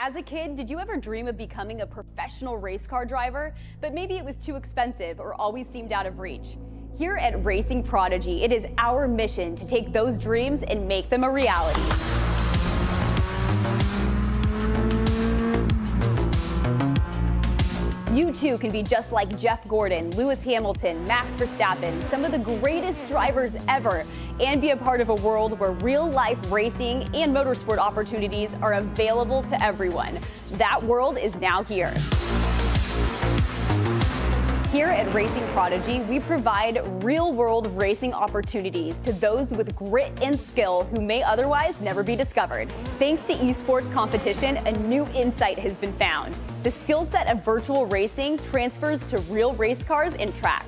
As a kid, did you ever dream of becoming a professional race car driver? But maybe it was too expensive or always seemed out of reach. Here at Racing Prodigy, it is our mission to take those dreams and make them a reality. You too can be just like Jeff Gordon, Lewis Hamilton, Max Verstappen, some of the greatest drivers ever, and be a part of a world where real-life racing and motorsport opportunities are available to everyone. That world is now here. Here at Racing Prodigy, we provide real-world racing opportunities to those with grit and skill who may otherwise never be discovered. Thanks to esports competition, a new insight has been found. The skill set of virtual racing transfers to real race cars and tracks.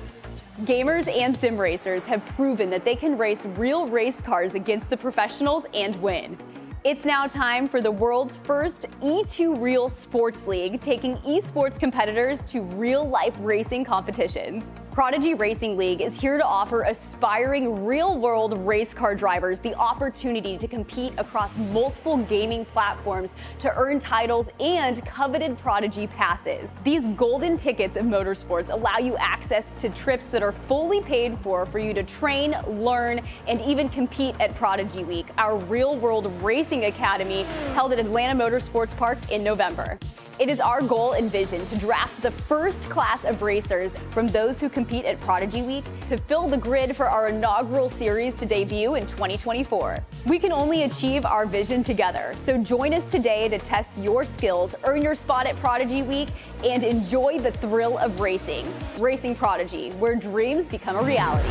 Gamers and sim racers have proven that they can race real race cars against the professionals and win. It's now time for the world's first E2 Real Sports League, taking esports competitors to real-life racing competitions. Prodigy Racing League is here to offer aspiring real-world race car drivers the opportunity to compete across multiple gaming platforms to earn titles and coveted Prodigy passes. These golden tickets of motorsports allow you access to trips that are fully paid for you to train, learn, and even compete at Prodigy Week, our real-world racing academy held at Atlanta Motorsports Park in November. It is our goal and vision to draft the first class of racers from those who compete at Prodigy Week to fill the grid for our inaugural series to debut in 2024. We can only achieve our vision together, so join us today to test your skills, earn your spot at Prodigy Week, and enjoy the thrill of racing. Racing Prodigy, where dreams become a reality.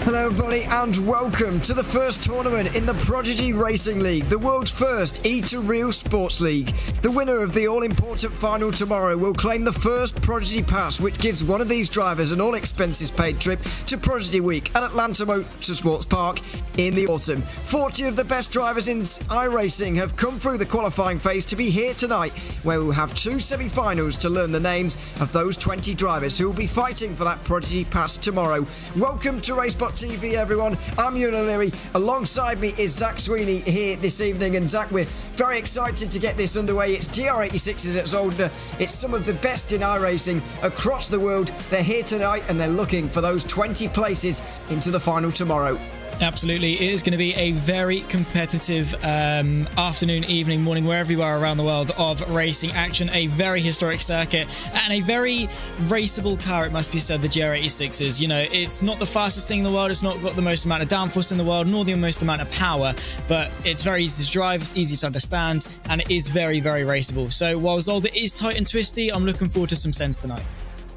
Hello everybody and welcome to the first tournament in the Prodigy Racing League, the world's first E2 Real Sports League. The winner of the all-important final tomorrow will claim the first Prodigy Pass, which gives one of these drivers an all-expenses-paid trip to Prodigy Week at Atlanta Motorsports Park in the autumn. 40 of the best drivers in iRacing have come through the qualifying phase to be here tonight, where we'll have two semi-finals to learn the names of those 20 drivers who will be fighting for that Prodigy Pass tomorrow. Welcome to RaceSpotTV, everyone. I'm Ewan O'Leary. Alongside me is Zach Sweeney here this evening. And Zach, we're very excited to get this underway. It's GR86s at Zolder. It's some of the best in iRacing across the world. They're here tonight and they're looking for those 20 places into the final tomorrow. Absolutely. It is going to be a very competitive afternoon, evening, morning, wherever you are around the world of racing action. A very historic circuit and a very raceable car, it must be said, the GR86s. You know, it's not the fastest thing in the world. It's not got the most amount of downforce in the world, nor the most amount of power, but it's very easy to drive, it's easy to understand, and it is very, very raceable. So while Zolder is tight and twisty, I'm looking forward to some sense tonight.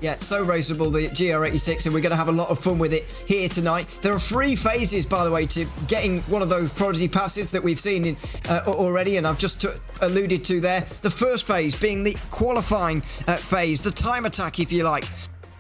Yeah, it's so raceable, the GR86, and we're going to have a lot of fun with it here tonight. There are 3 phases, by the way, to getting one of those Prodigy passes that we've seen in, already, and I've just alluded to there. The first phase being the qualifying phase, the time attack, if you like.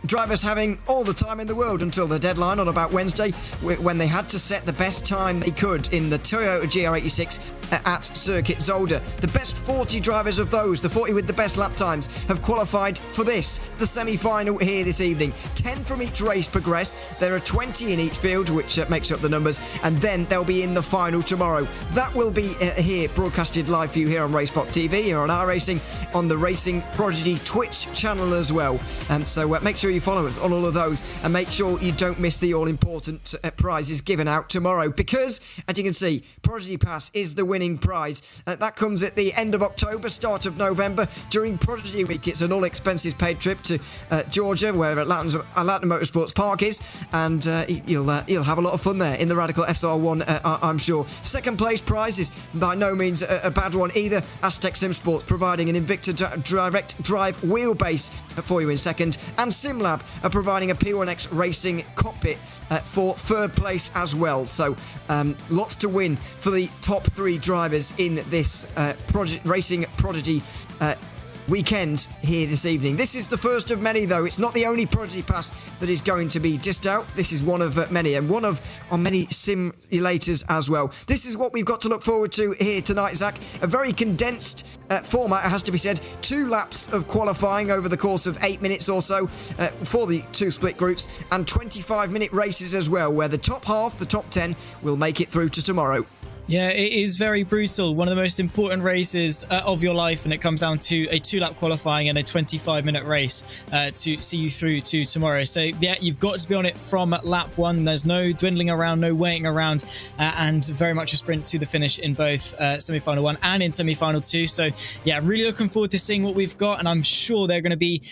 Drivers having all the time in the world until the deadline on about Wednesday, when they had to set the best time they could in the Toyota GR86 at Circuit Zolder. The best 40 drivers of those, the 40 with the best lap times, have qualified for this, the semi-final here this evening. 10 from each race progress. There are 20 in each field, which makes up the numbers, and then they'll be in the final tomorrow. That will be here, broadcasted live for you here on RaceSpotTV, here on iRacing, on the Racing Prodigy Twitch channel as well. So make sure you follow us on all of those and make sure you don't miss the all-important prizes given out tomorrow, because, as you can see, Prodigy Pass is the winning prize. That comes at the end of October, start of November, during Prodigy Week. It's an all-expenses-paid trip to Georgia, where Atlanta Motorsports Park is, and you'll have a lot of fun there in the Radical SR1, I'm sure. Second place prize is by no means a bad one either. Aztec Sim Sports providing an Invicta direct drive wheelbase for you in second, and SimLab are providing a P1X Racing cockpit for third place as well. So lots to win for the top 3 drivers in this Racing Prodigy weekend here this evening. This is the first of many, though. It's not the only Prodigy Pass that is going to be dished out. This is one of many, and one of our many simulators as well. This is what we've got to look forward to here tonight, Zach. A very condensed format, it has to be said. 2 laps of qualifying over the course of 8 minutes or so for the 2 split groups, and 25-minute races as well, where the top half, the top 10, will make it through to tomorrow. Yeah, it is very brutal. One of the most important races of your life, and it comes down to a 2-lap qualifying and a 25-minute race to see you through to tomorrow. So, yeah, you've got to be on it from lap 1. There's no dwindling around, no waiting around, and very much a sprint to the finish in both semi-final 1 and in semi-final 2. So, yeah, really looking forward to seeing what we've got, and I'm sure they're going to be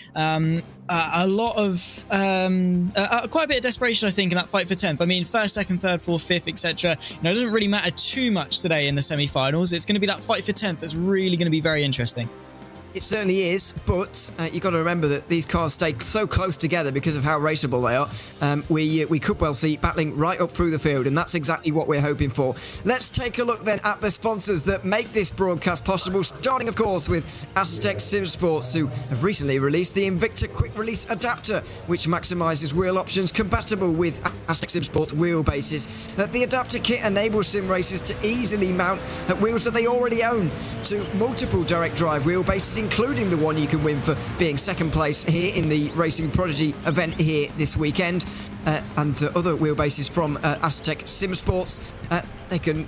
a lot of quite a bit of desperation, I think, in that fight for 10th. I mean, 1st, 2nd, 3rd, 4th, 5th, etc. It doesn't really matter too much today in the semi-finals. It's going to be that fight for 10th that's really going to be very interesting. It certainly is, but you've got to remember that these cars stay so close together because of how raceable they are. We could well see battling right up through the field, and that's exactly what we're hoping for. Let's take a look then at the sponsors that make this broadcast possible, starting, of course, with Aztec Sim Sports, who have recently released the Invicta Quick Release Adapter, which maximises wheel options compatible with Aztec Sim Sports wheelbases. The adapter kit enables sim racers to easily mount wheels that they already own to multiple direct drive wheelbases, including the one you can win for being 2nd place here in the Racing Prodigy event here this weekend, and other wheelbases from Aztec Sim Sports. They can,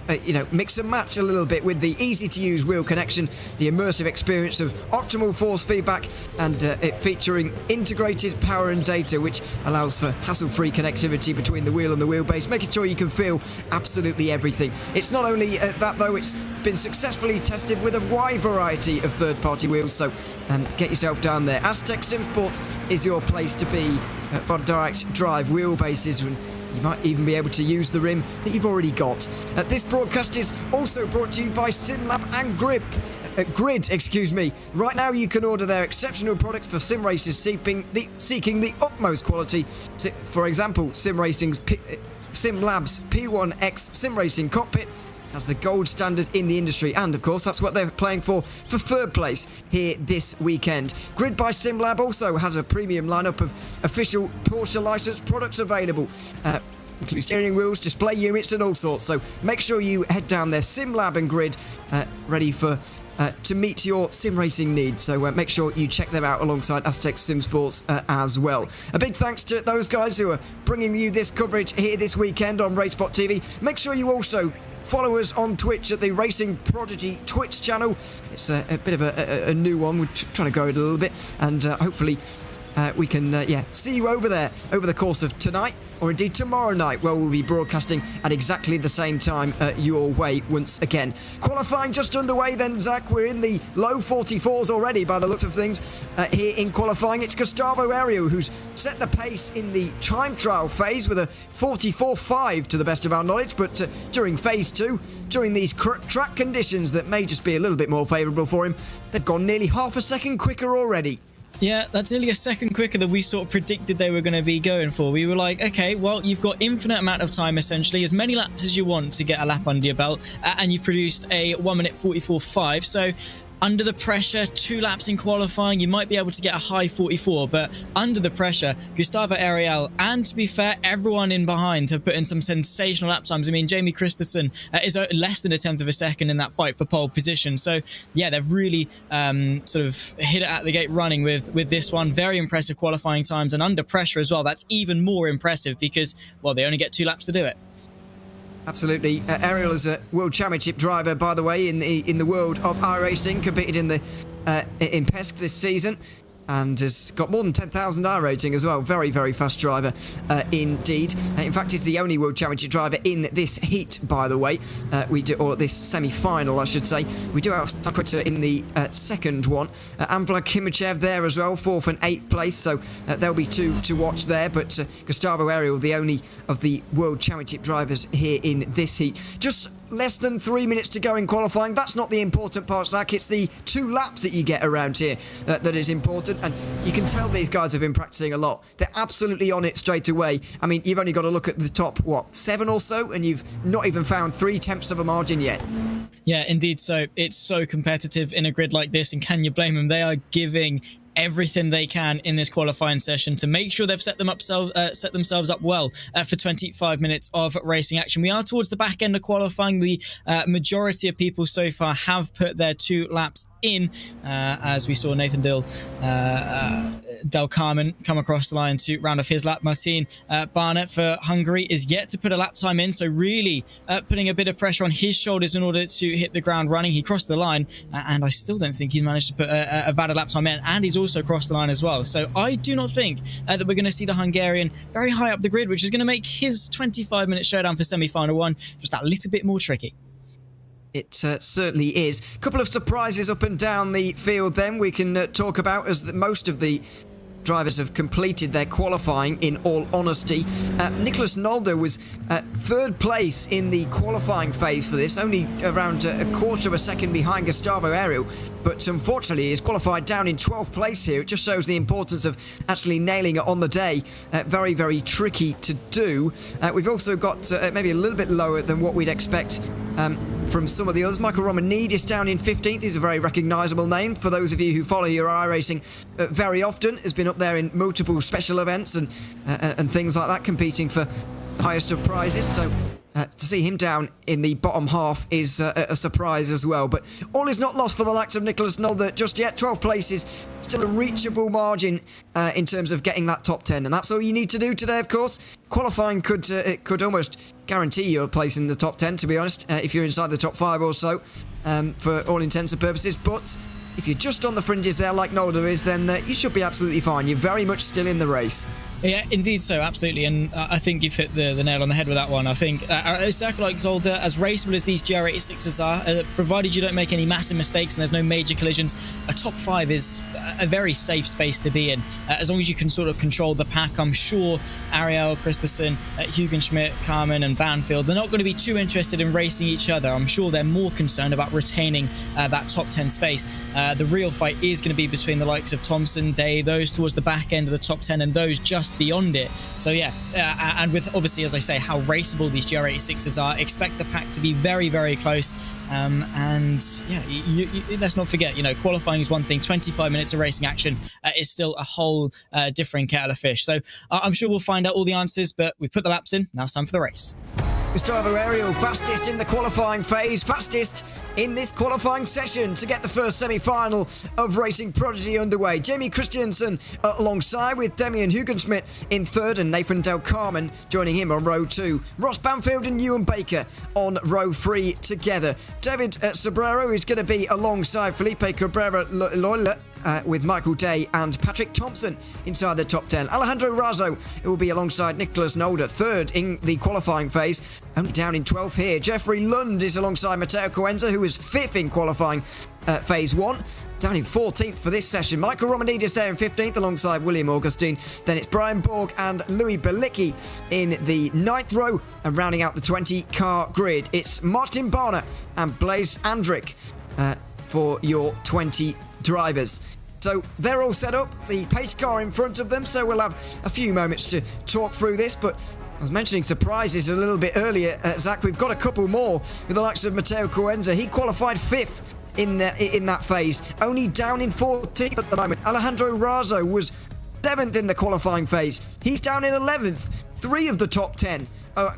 mix and match a little bit with the easy-to-use wheel connection, the immersive experience of optimal force feedback, and it featuring integrated power and data, which allows for hassle-free connectivity between the wheel and the wheelbase, making sure you can feel absolutely everything. It's not only that, though, it's been successfully tested with a wide variety of third-party wheels, so get yourself down there. Aztec Sim Sports is your place to be for direct drive wheelbases, and you might even be able to use the rim that you've already got. This broadcast is also brought to you by SimLab and Grid. Right now you can order their exceptional products for sim racers seeking the utmost quality. For example, SimLab's P1X Sim Racing Cockpit as the gold standard in the industry, and of course that's what they're playing for 3rd place here this weekend. Grid by SimLab also has a premium lineup of official Porsche licensed products available, including steering wheels, display units and all sorts, so make sure you head down there. SimLab and Grid ready for to meet your sim racing needs, so make sure you check them out alongside Aztec Sim Sports as well. A big thanks to those guys who are bringing you this coverage here this weekend on RaceSpotTV. Make sure you also follow us on Twitch at the Racing Prodigy Twitch channel. It's a bit of a new one. We're trying to grow it a little bit, and hopefully we can see you over there over the course of tonight, or indeed tomorrow night, where we'll be broadcasting at exactly the same time your way once again. Qualifying just underway then, Zach. We're in the low 44s already by the looks of things here in qualifying. It's Gustavo Aerial who's set the pace in the time trial phase with a 44.5 to the best of our knowledge, but during phase 2, during these track conditions that may just be a little bit more favourable for him, they've gone nearly half a second quicker already. Yeah, that's nearly a second quicker than we sort of predicted they were going to be going for. We were like, okay, well, you've got infinite amount of time, essentially, as many laps as you want to get a lap under your belt, and you've produced a 1 minute 44.5. So under the pressure, 2 laps in qualifying, you might be able to get a high 44, but under the pressure, Gustavo Aerial, and to be fair, everyone in behind have put in some sensational lap times. I mean, Jamie Christensen is less than a 10th of a second in that fight for pole position. So yeah, they've really sort of hit it at the gate running with this one. Very impressive qualifying times, and under pressure as well. That's even more impressive because, well, they only get 2 laps to do it. Absolutely. Aerial is a World Championship driver, by the way, in the world of iRacing, competed in PESC this season, and has got more than 10,000 I rating as well. Very, very fast driver indeed. In fact, he's the only World Championship driver in this heat, by the way. Or this semi-final, I should say. We do have some quicker in the second one. Vlad Kimachev there as well, 4th and 8th place, so there'll be 2 to watch there, but Gustavo Aerial, the only of the World Championship drivers here in this heat. Just less than 3 minutes to go in qualifying. That's not the important part, Zach. It's the 2 laps that you get around here that is important. And you can tell these guys have been practicing a lot. They're absolutely on it straight away. I mean, you've only got to look at the top, 7 or so, and you've not even found 3/10 of a margin yet. Yeah, indeed. So it's so competitive in a grid like this, and can you blame them? They are giving everything they can in this qualifying session to make sure they've set themselves up well for 25 minutes of racing action. We are towards the back end of qualifying. The majority of people so far have put their 2 laps in, as we saw Nathan Del Carmen come across the line to round off his lap. Martin Barnett for Hungary is yet to put a lap time in, so really putting a bit of pressure on his shoulders in order to hit the ground running. He crossed the line, and I still don't think he's managed to put a valid lap time in, and he's also crossed the line as well. So I do not think that we're going to see the Hungarian very high up the grid, which is going to make his 25-minute showdown for semi-final 1 just that little bit more tricky. It certainly is. A couple of surprises up and down the field then we can talk about, as most of the drivers have completed their qualifying, in all honesty. Nicholas Nolder was 3rd place in the qualifying phase for this, only around a quarter of a second behind Gustavo Ariel, but unfortunately he's qualified down in 12th place here. It just shows the importance of actually nailing it on the day. Very, very tricky to do. We've also got maybe a little bit lower than what we'd expect from some of the others. Michael Romanidis down in 15th. He's a very recognisable name for those of you who follow your iRacing very often. Has been up there in multiple special events and things like that, competing for highest of prizes. So to see him down in the bottom half is a surprise as well. But all is not lost for the likes of Nicholas Nolder just yet. 12 places, still a reachable margin in terms of getting that top 10. And that's all you need to do today, of course. Qualifying could almost guarantee you a place in the top 10, to be honest, if you're inside the top 5 or so, for all intents and purposes. But if you're just on the fringes there, like Nolder is, then you should be absolutely fine. You're very much still in the race. Yeah, indeed so, absolutely. And I think you've hit the nail on the head with that one. I think a circle like Zolder, as raceable as these GR86s are, provided you don't make any massive mistakes and there's no major collisions, a top 5 is a very safe space to be in. As long as you can sort of control the pack, I'm sure Ariel, Christensen, Hugenschmidt, Carmen and Banfield, they're not going to be too interested in racing each other. I'm sure they're more concerned about retaining that top 10 space. The real fight is going to be between the likes of Thompson, Day, those towards the back end of the top 10 and those just beyond it. So yeah, and with obviously, as I say, how raceable these GR86s are, expect the pack to be very, very close. And yeah, let's not forget, qualifying is one thing, 25 minutes of racing action is still a whole different kettle of fish. So I'm sure we'll find out all the answers, but we've put the laps in. Now it's time for the race. Gustavo Ariel, fastest in the qualifying phase, fastest in this qualifying session to get the first semi-final of Racing Prodigy underway. Jamie Christiansen alongside, with Demian Hugenschmidt in 3rd and Nathan Del Carmen joining him on row 2. Ross Banfield and Ewan Baker on row 3 together. David Sobrero is going to be alongside Felipe Cabrera-Loyola, with Michael Day and Patrick Thompson inside the top 10. Alejandro Razo will be alongside Nicholas Nolder, 3rd in the qualifying phase, only down in 12th here. Jeffrey Lund is alongside Matteo Coenza, who was 5th in qualifying phase 1, down in 14th for this session. Michael Romanidis there in 15th alongside William Augustine. Then it's Brian Borg and Louis Belicki in the 9th row, and rounding out the 20-car grid, it's Martin Barner and Blaise Andrick for your 20 drivers. So they're all set up, the pace car in front of them, so we'll have a few moments to talk through this. But I was mentioning surprises a little bit earlier, Zach. We've got a couple more with the likes of Matteo Coenza. He qualified 5th in that phase, only down in 14th at the moment. Alejandro Razo was 7th in the qualifying phase. He's down in 11th. 3 of the top 10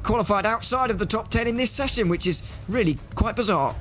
qualified outside of the top 10 in this session, which is really quite bizarre.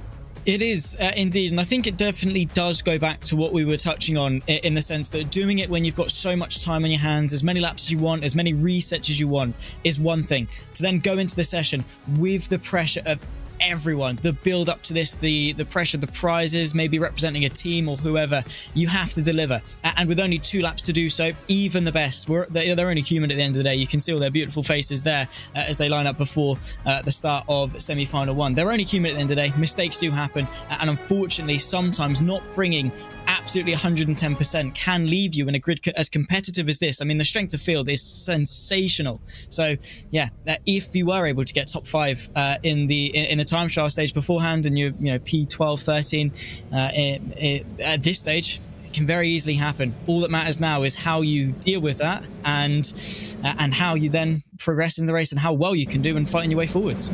It is indeed, and I think it definitely does go back to what we were touching on, in the sense that doing it when you've got so much time on your hands, as many laps as you want, as many resets as you want, is one thing. To then go into the session with the pressure of everyone, the build up to this, the pressure, the prizes, maybe representing a team or whoever, you have to deliver. And with only 2 laps to do so, even the best, they're only human at the end of the day. You can see all their beautiful faces there as they line up before the start of semi-final 1. They're only human at the end of the day. Mistakes do happen, and unfortunately sometimes not bringing absolutely 110% can leave you in a grid as competitive as this. I mean, the strength of field is sensational. So yeah, if you were able to get top 5 in the time trial stage beforehand, and you're P12, 13 at this stage, it can very easily happen. All that matters now is how you deal with that, and how you then progress in the race, and how well you can do and fighting your way forwards.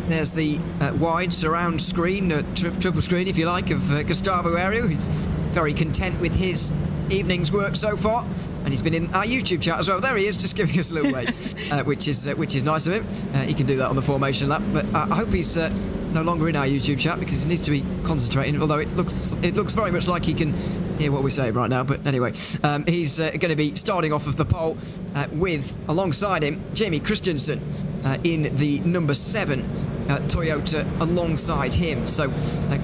There's the wide surround screen, triple screen if you like, of Gustavo Aereo, who's very content with his evening's work so far, and he's been in our YouTube chat as well. There he is, just giving us a little wave, which is nice of him. He can do that on the formation lap, but I hope he's no longer in our YouTube chat, because he needs to be concentrating, although it looks very much like he can hear what we're saying right now. But anyway, he's going to be starting off of the pole with, alongside him, Jamie Christensen in the number 7 Toyota alongside him. So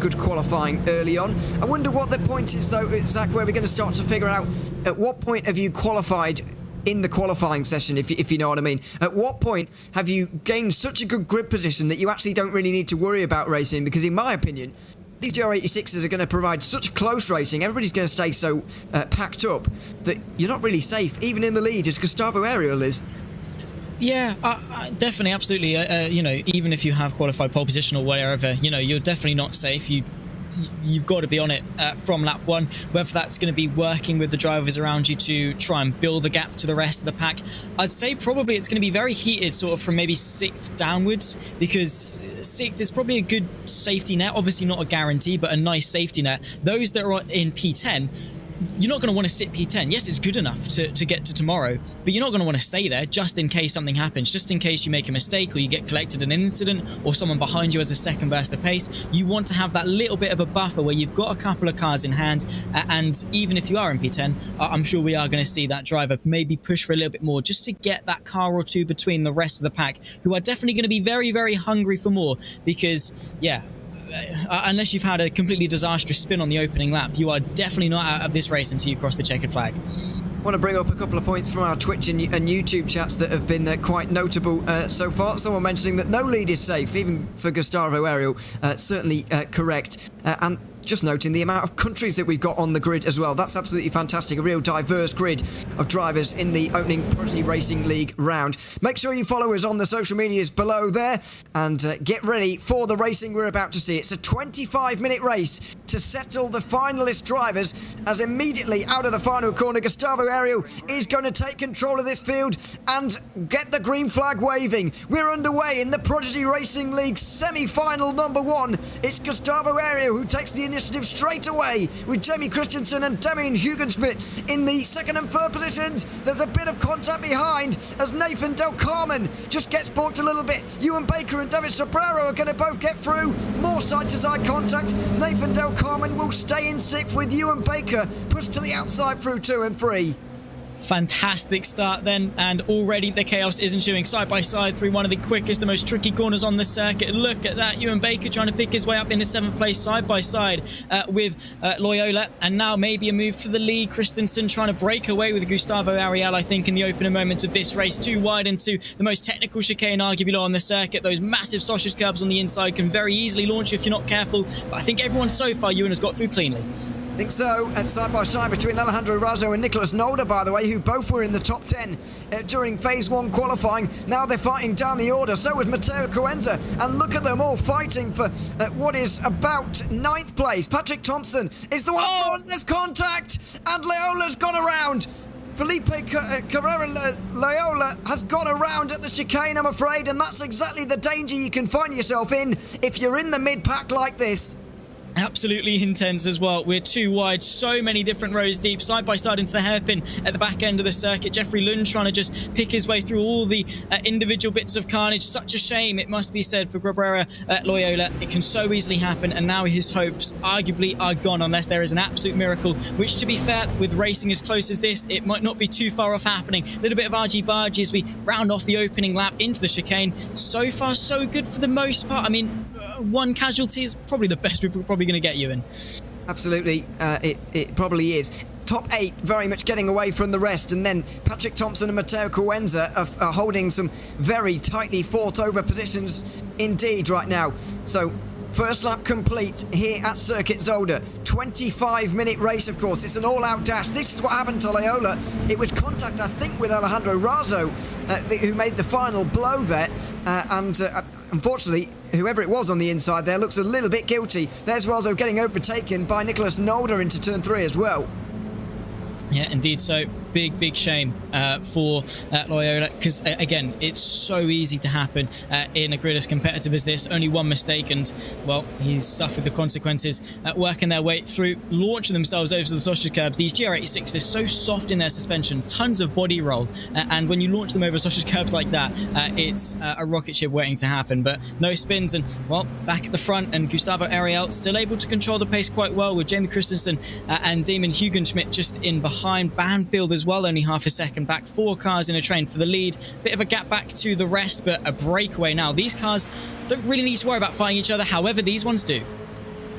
good qualifying early on. I wonder what the point is, though, Zach, where we're going to start to figure out at what point have you qualified in the qualifying session, if you know what I mean. At what point have you gained such a good grid position that you actually don't really need to worry about racing? Because in my opinion, these GR86s are going to provide such close racing, everybody's going to stay so packed up, that you're not really safe, even in the lead, as Gustavo Aereo is. Yeah, definitely, absolutely. Even if you have qualified pole position or wherever, you're definitely not safe. You've got to be on it from lap 1, whether that's going to be working with the drivers around you to try and build the gap to the rest of the pack. I'd say probably it's going to be very heated sort of from maybe 6th downwards, because 6th is probably a good safety net, obviously not a guarantee, but a nice safety net. Those that are in P10, you're not going to want to sit P10. Yes, it's good enough to get to tomorrow, but you're not going to want to stay there just in case something happens, just in case you make a mistake or you get collected in an incident or someone behind you has a second burst of pace. You want to have that little bit of a buffer where you've got a couple of cars in hand, and even if you are in P10, I'm sure we are going to see that driver maybe push for a little bit more just to get that car or two between the rest of the pack, who are definitely going to be very, very hungry for more, because, yeah, unless you've had a completely disastrous spin on the opening lap, you are definitely not out of this race until you cross the checkered flag. I want to bring up a couple of points from our Twitch and YouTube chats that have been quite notable so far. Someone mentioning that no lead is safe, even for Gustavo Aereo. Certainly correct. And just noting the amount of countries that we've got on the grid as well. That's absolutely fantastic. A real diverse grid of drivers in the opening Prodigy Racing League round. Make sure you follow us on the social medias below there, and get ready for the racing we're about to see. It's a 25-minute race to settle the finalist drivers, as immediately out of the final corner, Gustavo Aereo is going to take control of this field and get the green flag waving. We're underway in the Prodigy Racing League semi-final number 1. It's Gustavo Aereo who takes the initiative straight away, with Jamie Christensen and Damien Hugenschmidt in the 2nd and 3rd positions. There's a bit of contact behind as Nathan Del Carmen just gets balked a little bit. Ewan Baker and David Sobrero are going to both get through. More side-to-side contact. Nathan Del Carmen will stay in 6th, with Ewan Baker pushed to the outside through 2 and 3. Fantastic start then, and already the chaos is ensuing side by side through one of the quickest, the most tricky corners on the circuit. Look at that, Ewan Baker trying to pick his way up into 7th place side by side with Loyola, and now maybe a move for the lead. Christensen trying to break away with Gustavo Aereo, I think, in the opening moments of this race. Too wide into the most technical chicane arguably on the circuit. Those massive sausage curbs on the inside can very easily launch you if you're not careful, but I think everyone so far, Ewan, has got through cleanly. I think so. And side by side between Alejandro Razo and Nicolas Nolder, by the way, who both were in the top 10 during phase 1 qualifying. Now they're fighting down the order. So was Matteo Coenza. And look at them all fighting for what is about 9th place. Patrick Thompson is the one. Oh, there's contact. And Loyola's gone around. Felipe Carrera Loyola has gone around at the chicane, I'm afraid. And that's exactly the danger you can find yourself in if you're in the mid-pack like this. Absolutely intense as well. We're too wide, so many different rows deep, side by side into the hairpin at the back end of the circuit. Jeffrey Lund trying to just pick his way through all the individual bits of carnage. Such a shame, it must be said, for Cabrera Loyola. It can so easily happen, and now his hopes arguably are gone unless there is an absolute miracle, which, to be fair, with racing as close as this, it might not be too far off happening. A little bit of argy-bargy as we round off the opening lap into the chicane. So far, so good for the most part. I mean, one casualty is probably the best we're probably going to get you in. Absolutely, it probably is. Top 8 very much getting away from the rest, and then Patrick Thompson and Matteo Coenza are holding some very tightly fought over positions indeed right now. So First lap complete here at Circuit Zolder. 25-minute race, of course. It's an all-out dash. This is what happened to Loyola. It was contact, I think, with Alejandro Razo, who made the final blow there. Unfortunately, whoever it was on the inside there looks a little bit guilty. There's Razo getting overtaken by Nicholas Nolder into turn 3 as well. Yeah, indeed. So big shame for Loyola, because again, it's so easy to happen in a grid as competitive as this. Only one mistake and, well, he's suffered the consequences, working their way through, launching themselves over the sausage curbs. These GR86 are so soft in their suspension, tons of body roll, and when you launch them over sausage curbs like that, it's a rocket ship waiting to happen. But no spins, and, well, back at the front, and Gustavo Ariel still able to control the pace quite well, with Jamie Christensen and Damon Hugenschmidt just in behind. Banfield as well, only half a second back. 4 cars in a train for the lead. Bit of a gap back to the rest, but a breakaway now. These cars don't really need to worry about fighting each other. However, these ones do.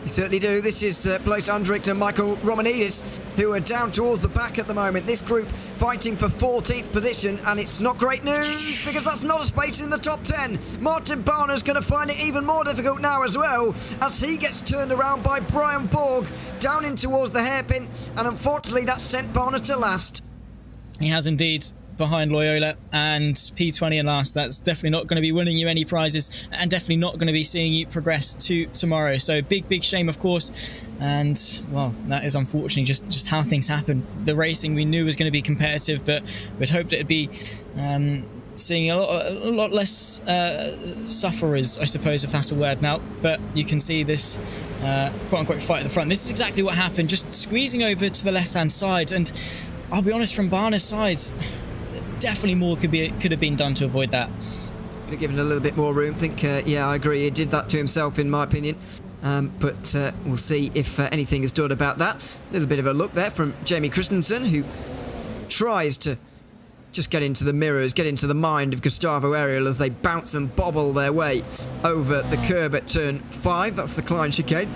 You certainly do. This is Blaise Andricht and Michael Romanidis, who are down towards the back at the moment. This group fighting for 14th position, and it's not great news because that's not a space in the top 10. Martin Barner's going to find it even more difficult now as well, as he gets turned around by Brian Borg down in towards the hairpin, and unfortunately that sent Barner to last. He has indeed, behind Loyola and P20 and last. That's definitely not going to be winning you any prizes, and definitely not going to be seeing you progress to tomorrow. So big shame, of course. And, well, that is unfortunately just how things happen. The racing we knew was going to be competitive, but we'd hoped it'd be seeing a lot less sufferers, I suppose, if that's a word now. But you can see this quote-unquote fight at the front. This is exactly what happened, just squeezing over to the left-hand side. And I'll be honest, from Barner's side, definitely more could have been done to avoid that. Could have given a little bit more room. Yeah, I agree. He did that to himself, in my opinion. But we'll see if anything is done about that. A little bit of a look there from Jamie Christensen, who tries to just get into the mirrors, get into the mind of Gustavo Ariel as they bounce and bobble their way over the curb at turn 5. That's the Klein chicane.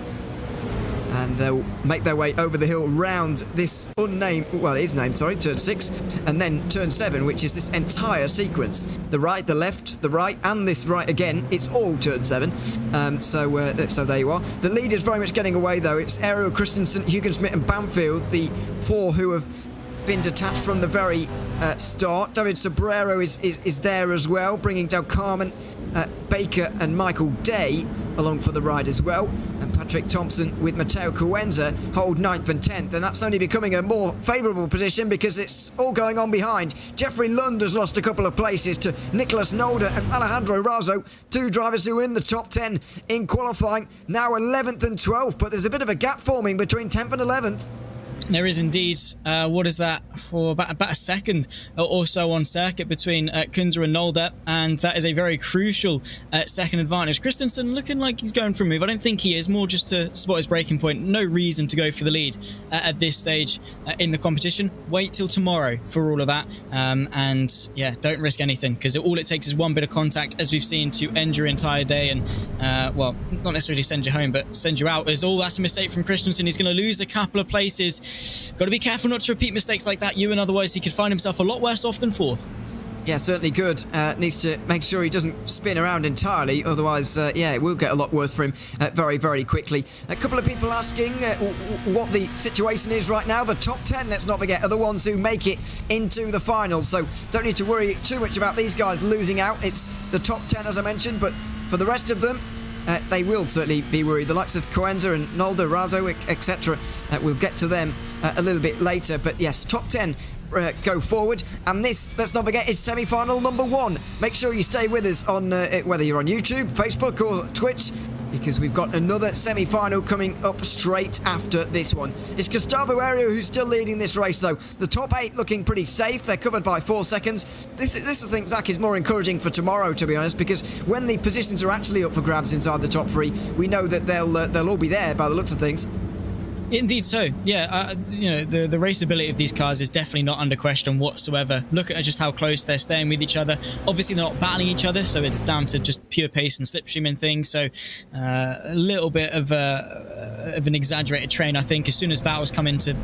And they'll make their way over the hill round this unnamed, well, it is named, sorry, turn 6, and then turn 7, which is this entire sequence. The right, the left, the right, and this right again. It's all turn 7. So there you are. The lead is very much getting away, though. It's Ariel, Christensen, Hugenschmidt, and Banfield, the 4 who have been detached from the very start. David Sobrero is there as well, bringing Del Carmen, Baker, and Michael Day along for the ride as well. And Patrick Thompson with Matteo Cuenza hold 9th and 10th, and that's only becoming a more favourable position because it's all going on behind. Jeffrey Lund has lost a couple of places to Nicholas Nolder and Alejandro Razo, 2 drivers who were in the top 10 in qualifying, now 11th and 12th, but there's a bit of a gap forming between 10th and 11th. There is indeed. What is that? For about a second or so on circuit between Kunzer and Nolder, and that is a very crucial second advantage. Christensen looking like he's going for a move. I don't think he is, more just to spot his braking point. No reason to go for the lead at this stage in the competition. Wait till tomorrow for all of that, and yeah, don't risk anything, because all it takes is one bit of contact, as we've seen, to end your entire day and, well, not necessarily send you home, but send you out. That's a mistake from Christensen. He's going to lose a couple of places. Got to be careful not to repeat mistakes like that, Ewan, otherwise he could find himself a lot worse off than 4th. Yeah, certainly good. Needs to make sure he doesn't spin around entirely, otherwise, yeah, it will get a lot worse for him very quickly. A couple of people asking what the situation is right now. The top 10, let's not forget, are the ones who make it into the finals, so don't need to worry too much about these guys losing out. It's the top 10, as I mentioned, but for the rest of them, they will certainly be worried. The likes of Coenza and Nolder, Razo, etc. We'll get to them a little bit later. But yes, top 10 go forward. And this, let's not forget, is semi-final number 1. Make sure you stay with us on whether you're on YouTube, Facebook or Twitch, because we've got another semi-final coming up straight after this one. It's Gustavo Ariel who's still leading this race, though. The top 8 looking pretty safe. They're covered by 4 seconds. This I think, Zach, is more encouraging for tomorrow, to be honest, because when the positions are actually up for grabs inside the top 3, we know that they'll all be there by the looks of things. Indeed so. Yeah, you know, the raceability of these cars is definitely not under question whatsoever. Look at just how close they're staying with each other. Obviously, they're not battling each other, so it's down to just pure pace and slipstream and things. So a little bit of an exaggerated train, I think. As soon as battles come into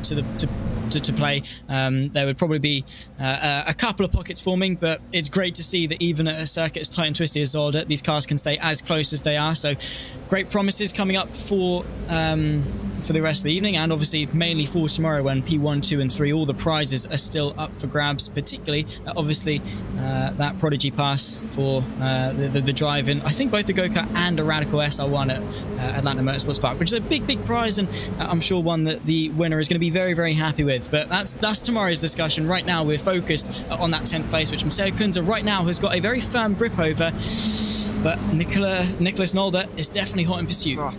to play. There would probably be a couple of pockets forming, but it's great to see that even at a circuit as tight and twisty as Zolder, these cars can stay as close as they are. So great promises coming up for the rest of the evening, and obviously mainly for tomorrow when P1, 2 and 3, all the prizes are still up for grabs, particularly obviously that Prodigy pass for the drive-in, I think both the go-kart and a Radical SR1 at Atlanta Motorsports Park, which is a big prize, and I'm sure one that the winner is going to be very happy with. But that's tomorrow's discussion. Right now we're focused on that 10th place, which Matteo Kunze right now has got a very firm grip over, but Nicholas Zolder is definitely hot in pursuit. Oh.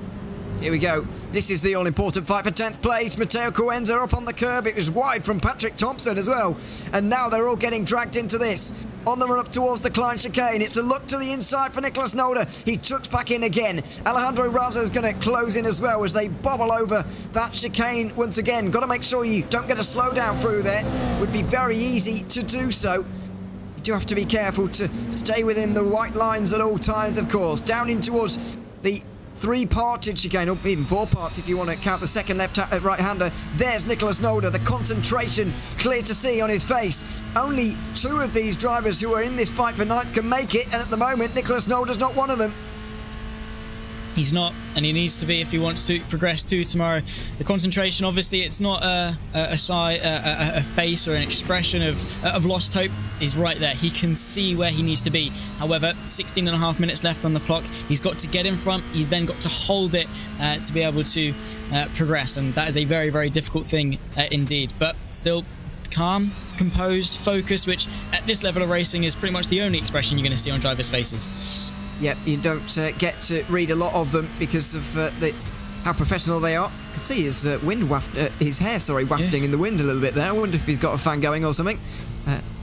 Here we go. This is the all-important fight for 10th place. Matteo Kunze up on the curb. It was wide from Patrick Thompson as well. And now they're all getting dragged into this. On the run up towards the Klein chicane. It's a look to the inside for Nicholas Zolder. He tucks back in again. Alejandro Razo is going to close in as well as they bobble over that chicane once again. Got to make sure you don't get a slowdown through there. Would be very easy to do so. You do have to be careful to stay within the white lines at all times, of course. Down in towards the 3-parted chicane, or even 4 parts if you want to count the second right-hander. There's Nicholas Zolder, the concentration clear to see on his face. Only 2 of these drivers who are in this fight for 9th can make it, and at the moment Nicholas Zolder's not one of them. He's not, and he needs to be if he wants to progress to tomorrow. The concentration, obviously, it's not a face or an expression of lost hope. Is right there. He can see where he needs to be. However, 16.5 minutes left on the clock. He's got to get in front. He's then got to hold it to be able to progress, and that is a very difficult thing indeed. But still, calm, composed, focused, which at this level of racing is pretty much the only expression you're going to see on drivers' faces. Yep, you don't get to read a lot of them because of how professional they are. You can see his his hair wafting in the wind a little bit there. I wonder if he's got a fan going or something.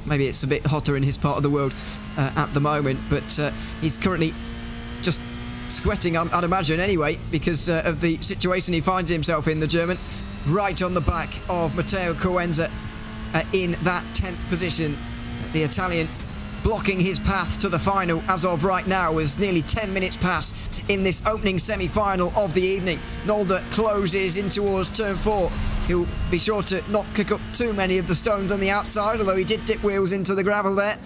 Maybe it's a bit hotter in his part of the world at the moment, but he's currently just sweating, I'd imagine anyway, because of the situation he finds himself in, the German, right on the back of Matteo Kunze in that 10th position. The Italian blocking his path to the final as of right now, as nearly 10 minutes pass in this opening semi-final of the evening. Zolder closes in towards turn 4. He'll be sure to not kick up too many of the stones on the outside, although he did dip wheels into the gravel there.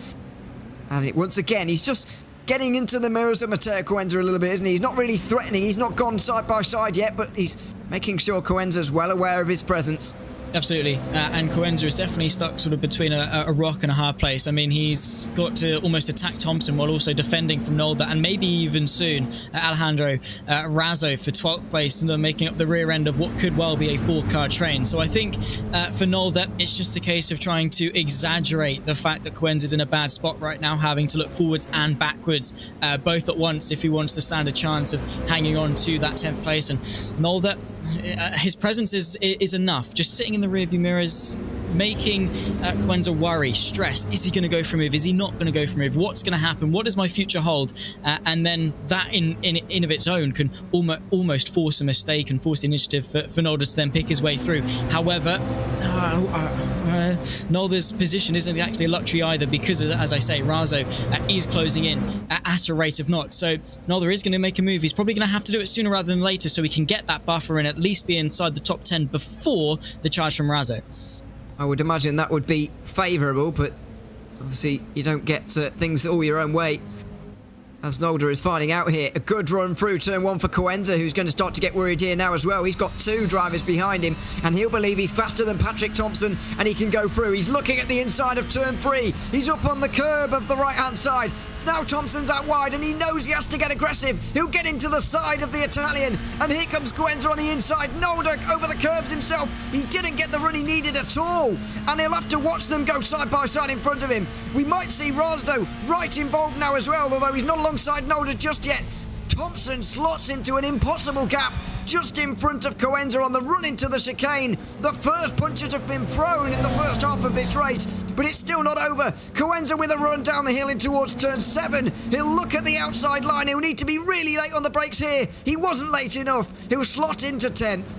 And once again, he's just getting into the mirrors of Matteo Kunze a little bit, isn't he? He's not really threatening. He's not gone side by side yet, but he's making sure Kunze's well aware of his presence. Absolutely, and Kunze is definitely stuck sort of between a rock and a hard place. I mean, he's got to almost attack Thompson while also defending from Zolder, and maybe even soon Alejandro Razo for 12th place, and making up the rear end of what could well be a 4-car train. So I think for Zolder, it's just a case of trying to exaggerate the fact that Kunze is in a bad spot right now, having to look forwards and backwards, both at once, if he wants to stand a chance of hanging on to that 10th place. And Zolder, his presence is enough. Just sitting in the rearview mirrors, making Kunze worry, stress. Is he going to go for a move? Is he not going to go for a move? What's going to happen? What does my future hold? And then that in of its own can almost force a mistake and force the initiative for Zolder to then pick his way through. However, Zolder's position isn't actually a luxury either, because as I say, Razo is closing in at a rate of knots. So Zolder is going to make a move. He's probably going to have to do it sooner rather than later, so he can get that buffer and at least be inside the top 10 before the charge from Razo. I would imagine that would be favourable, but obviously you don't get things all your own way. As Zolder is finding out here. A good run through turn 1 for Kunze, who's going to start to get worried here now as well. He's got 2 drivers behind him, and he'll believe he's faster than Patrick Thompson, and he can go through. He's looking at the inside of turn 3. He's up on the curb of the right-hand side. Now Thompson's out wide, and he knows he has to get aggressive. He'll get into the side of the Italian, and here comes Kunze on the inside. Zolder over the curbs himself. He didn't get the run he needed at all, and he'll have to watch them go side by side in front of him. We might see Rosdo right involved now as well, although he's not alongside Zolder just yet. Thompson slots into an impossible gap just in front of Kunze on the run into the chicane. The first punches have been thrown in the first half of this race, but it's still not over. Kunze with a run down the hill in towards turn 7. He'll look at the outside line. He'll need to be really late on the brakes here. He wasn't late enough. He'll slot into 10th.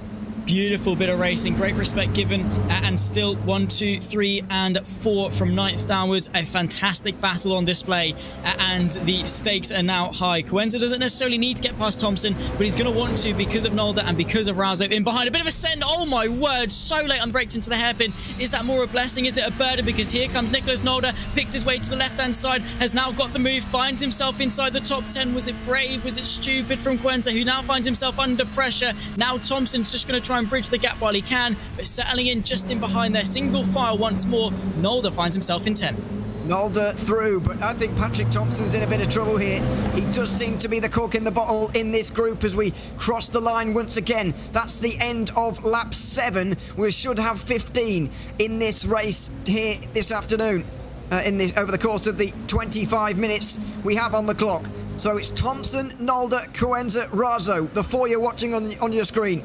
Beautiful bit of racing, great respect given, and still 1, 2, 3, and 4 from 9th downwards. A fantastic battle on display, and the stakes are now high. Coenza doesn't necessarily need to get past Thompson, but he's going to want to because of Nolder and because of Razo in behind. A bit of a send, oh my word, so late on the brakes into the hairpin. Is that more a blessing? Is it a burden? Because here comes Nicholas Nolder, picked his way to the left-hand side, has now got the move, finds himself inside the top 10. Was it brave? Was it stupid from Coenza, who now finds himself under pressure? Now Thompson's just going to try and bridge the gap while he can, but settling in just in behind there, single file once more. Nolder finds himself in 10th. Nolder through, but I think Patrick Thompson's in a bit of trouble here. He does seem to be the cork in the bottle in this group as we cross the line once again. That's the end of lap 7. We should have 15 in this race here this afternoon. Over the course of the 25 minutes we have on the clock. So it's Thompson, Nolder, Coenza, Razo, the 4 you're watching on your screen.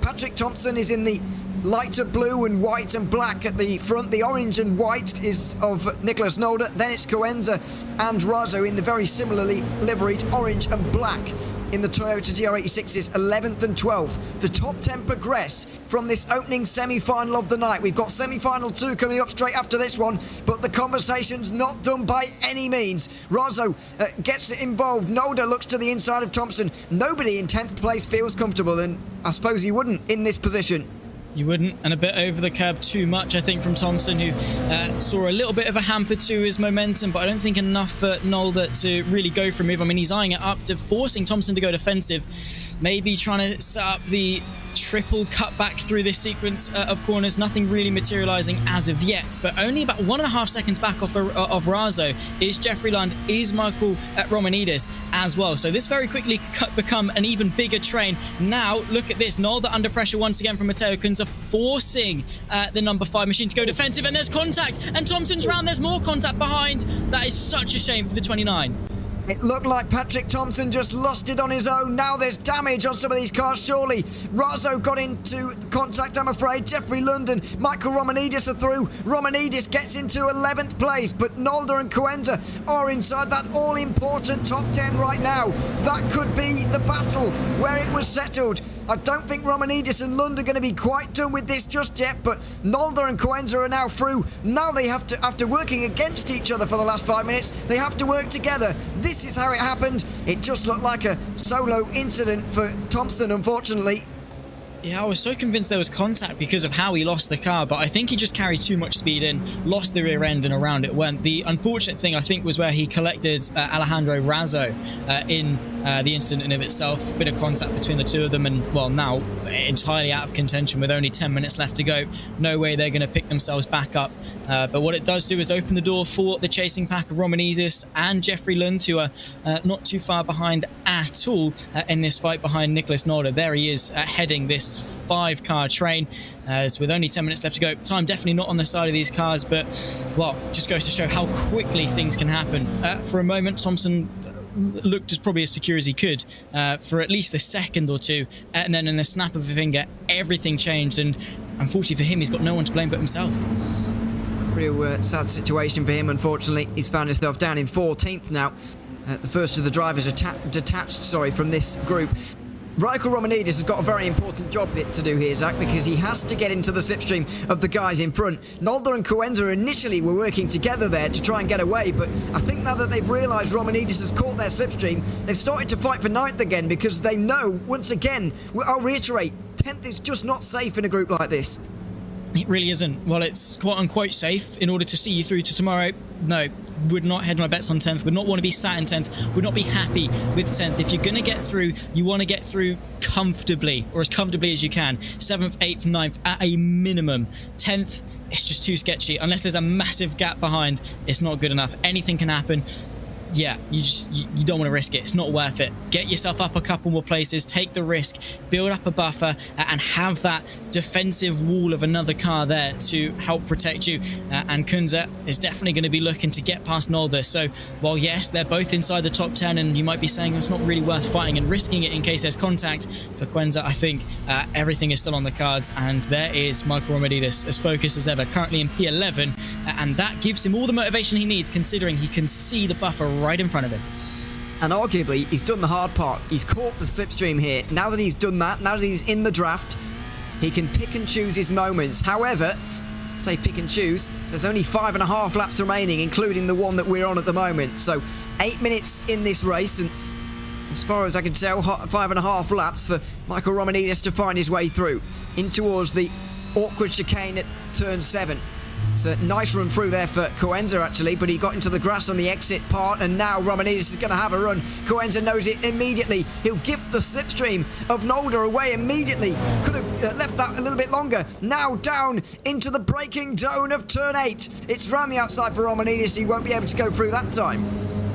Patrick Thompson is in the lighter blue and white and black at the front. The orange and white is of Nicholas Nolder. Then it's Coenza and Razo in the very similarly liveried orange and black in the Toyota GR86's 11th and 12th. The top 10 progress from this opening semi-final of the night. We've got semi-final 2 coming up straight after this one, but the conversation's not done by any means. Razo gets involved. Nolder looks to the inside of Thompson. Nobody in 10th place feels comfortable, and I suppose you wouldn't in this position. You wouldn't, and a bit over the curb too much, I think, from Thompson, who saw a little bit of a hamper to his momentum, but I don't think enough for Nolder to really go for a move. I mean, he's eyeing it up to forcing Thompson to go defensive, maybe trying to set up the triple cut back through this sequence of corners. Nothing really materializing as of yet, but only about 1.5 seconds back off of Razo is Jeffrey Lund, is Michael Romanidis as well. So this very quickly could become an even bigger train. Now look at this, Nolder under pressure once again from Matteo Kunze, forcing the number 5 machine to go defensive, and there's contact, and Thompson's round. There's more contact behind. That is such a shame for the 29. It looked like Patrick Thompson just lost it on his own. Now there's damage on some of these cars, surely. Razo got into contact, I'm afraid. Jeffrey London, Michael Romanidis are through. Romanidis gets into 11th place, but Nolder and Coenza are inside that all-important top 10 right now. That could be the battle where it was settled. I don't think Romanidis and Lund are going to be quite done with this just yet, but Nolder and Coenza are now through. Now they have to, after working against each other for the last 5 minutes, they have to work together. This is how it happened. It just looked like a solo incident for Thompson, unfortunately. Yeah, I was so convinced there was contact because of how he lost the car, but I think he just carried too much speed in, lost the rear end, and around it went. The unfortunate thing, I think, was where he collected Alejandro Razo in the incident in of itself. A bit of contact between the two of them, and, well, now entirely out of contention with only 10 minutes left to go. No way they're going to pick themselves back up. But what it does do is open the door for the chasing pack of Romanidis and Jeffrey Lund, who are not too far behind at all in this fight behind Nicholas Nolder. There he is, heading this 5-car train, as with only 10 minutes left to go. Time definitely not on the side of these cars, but, well, just goes to show how quickly things can happen. For a moment, Thompson looked as probably as secure as he could for at least a second or two, and then in the snap of a finger everything changed, and unfortunately for him, he's got no one to blame but himself. Real sad situation for him, unfortunately. He's found himself down in 14th now. The first of the drivers detached from this group. Michael Romanidis has got a very important job to do here, Zach, because he has to get into the slipstream of the guys in front. Nolder and Coenza initially were working together there to try and get away, but I think now that they've realised Romanidis has caught their slipstream, they've started to fight for 9th again, because they know, once again, I'll reiterate, 10th is just not safe in a group like this. It really isn't. Well, it's quote-unquote safe in order to see you through to tomorrow. No, would not hedge my bets on 10th, would not want to be sat in 10th, would not be happy with 10th. If you're going to get through, you want to get through comfortably, or as comfortably as you can. 7th, 8th, 9th at a minimum. 10th, it's just too sketchy. Unless there's a massive gap behind, it's not good enough. Anything can happen. Yeah, you don't want to risk it. It's not worth it. Get yourself up a couple more places, take the risk, build up a buffer, and have that defensive wall of another car there to help protect you. And Kunze is definitely going to be looking to get past Nolder. So, while yes, they're both inside the top 10, and you might be saying it's not really worth fighting and risking it in case there's contact, for Coenza, I think everything is still on the cards, and there is Michael Romanidis as focused as ever, currently in P11, and that gives him all the motivation he needs, considering he can see the buffer right in front of him. And arguably, he's done the hard part. He's caught the slipstream here. Now that he's done that, now that he's in the draft, He can pick and choose his moments. However, say pick and choose, there's only 5.5 laps remaining, including the one that we're on at the moment. So 8 minutes in this race, and as far as I can tell, 5.5 laps for Michael Romanidis to find his way through in towards the awkward chicane at turn 7. It's a nice run through there for Coenza, actually, but he got into the grass on the exit part, and now Romanidis is going to have a run. Coenza knows it immediately. He'll gift the slipstream of Zolder away immediately. Could have left that a little bit longer. Now down into the braking zone of turn 8. It's round the outside for Romanidis. He won't be able to go through that time.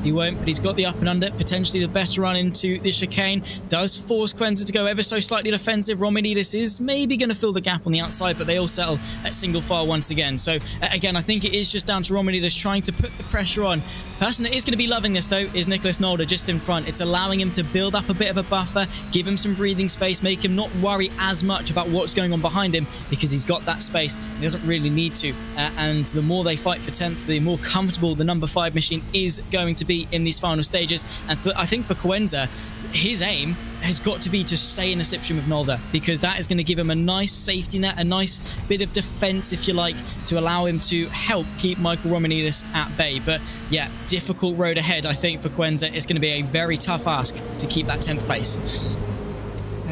He won't, but he's got the up and under, potentially the better run into the chicane. Does force Coenza to go ever so slightly defensive. Romanidis is maybe going to fill the gap on the outside, but they all settle at single file once again. So, again, I think it is just down to Romanidis trying to put the pressure on. Person that is going to be loving this, though, is Nicholas Zolder just in front. It's allowing him to build up a bit of a buffer, give him some breathing space, make him not worry as much about what's going on behind him, because he's got that space. He doesn't really need to. And the more they fight for 10th, the more comfortable the number 5 machine is going to be in these final stages. And I think for Coenza, his aim has got to be to stay in the slipstream of Zolder, because that is going to give him a nice safety net, a nice bit of defense, if you like, to allow him to help keep Michael Romanidis at bay. But yeah, difficult road ahead, I think, for Coenza. It's going to be a very tough ask to keep that 10th place.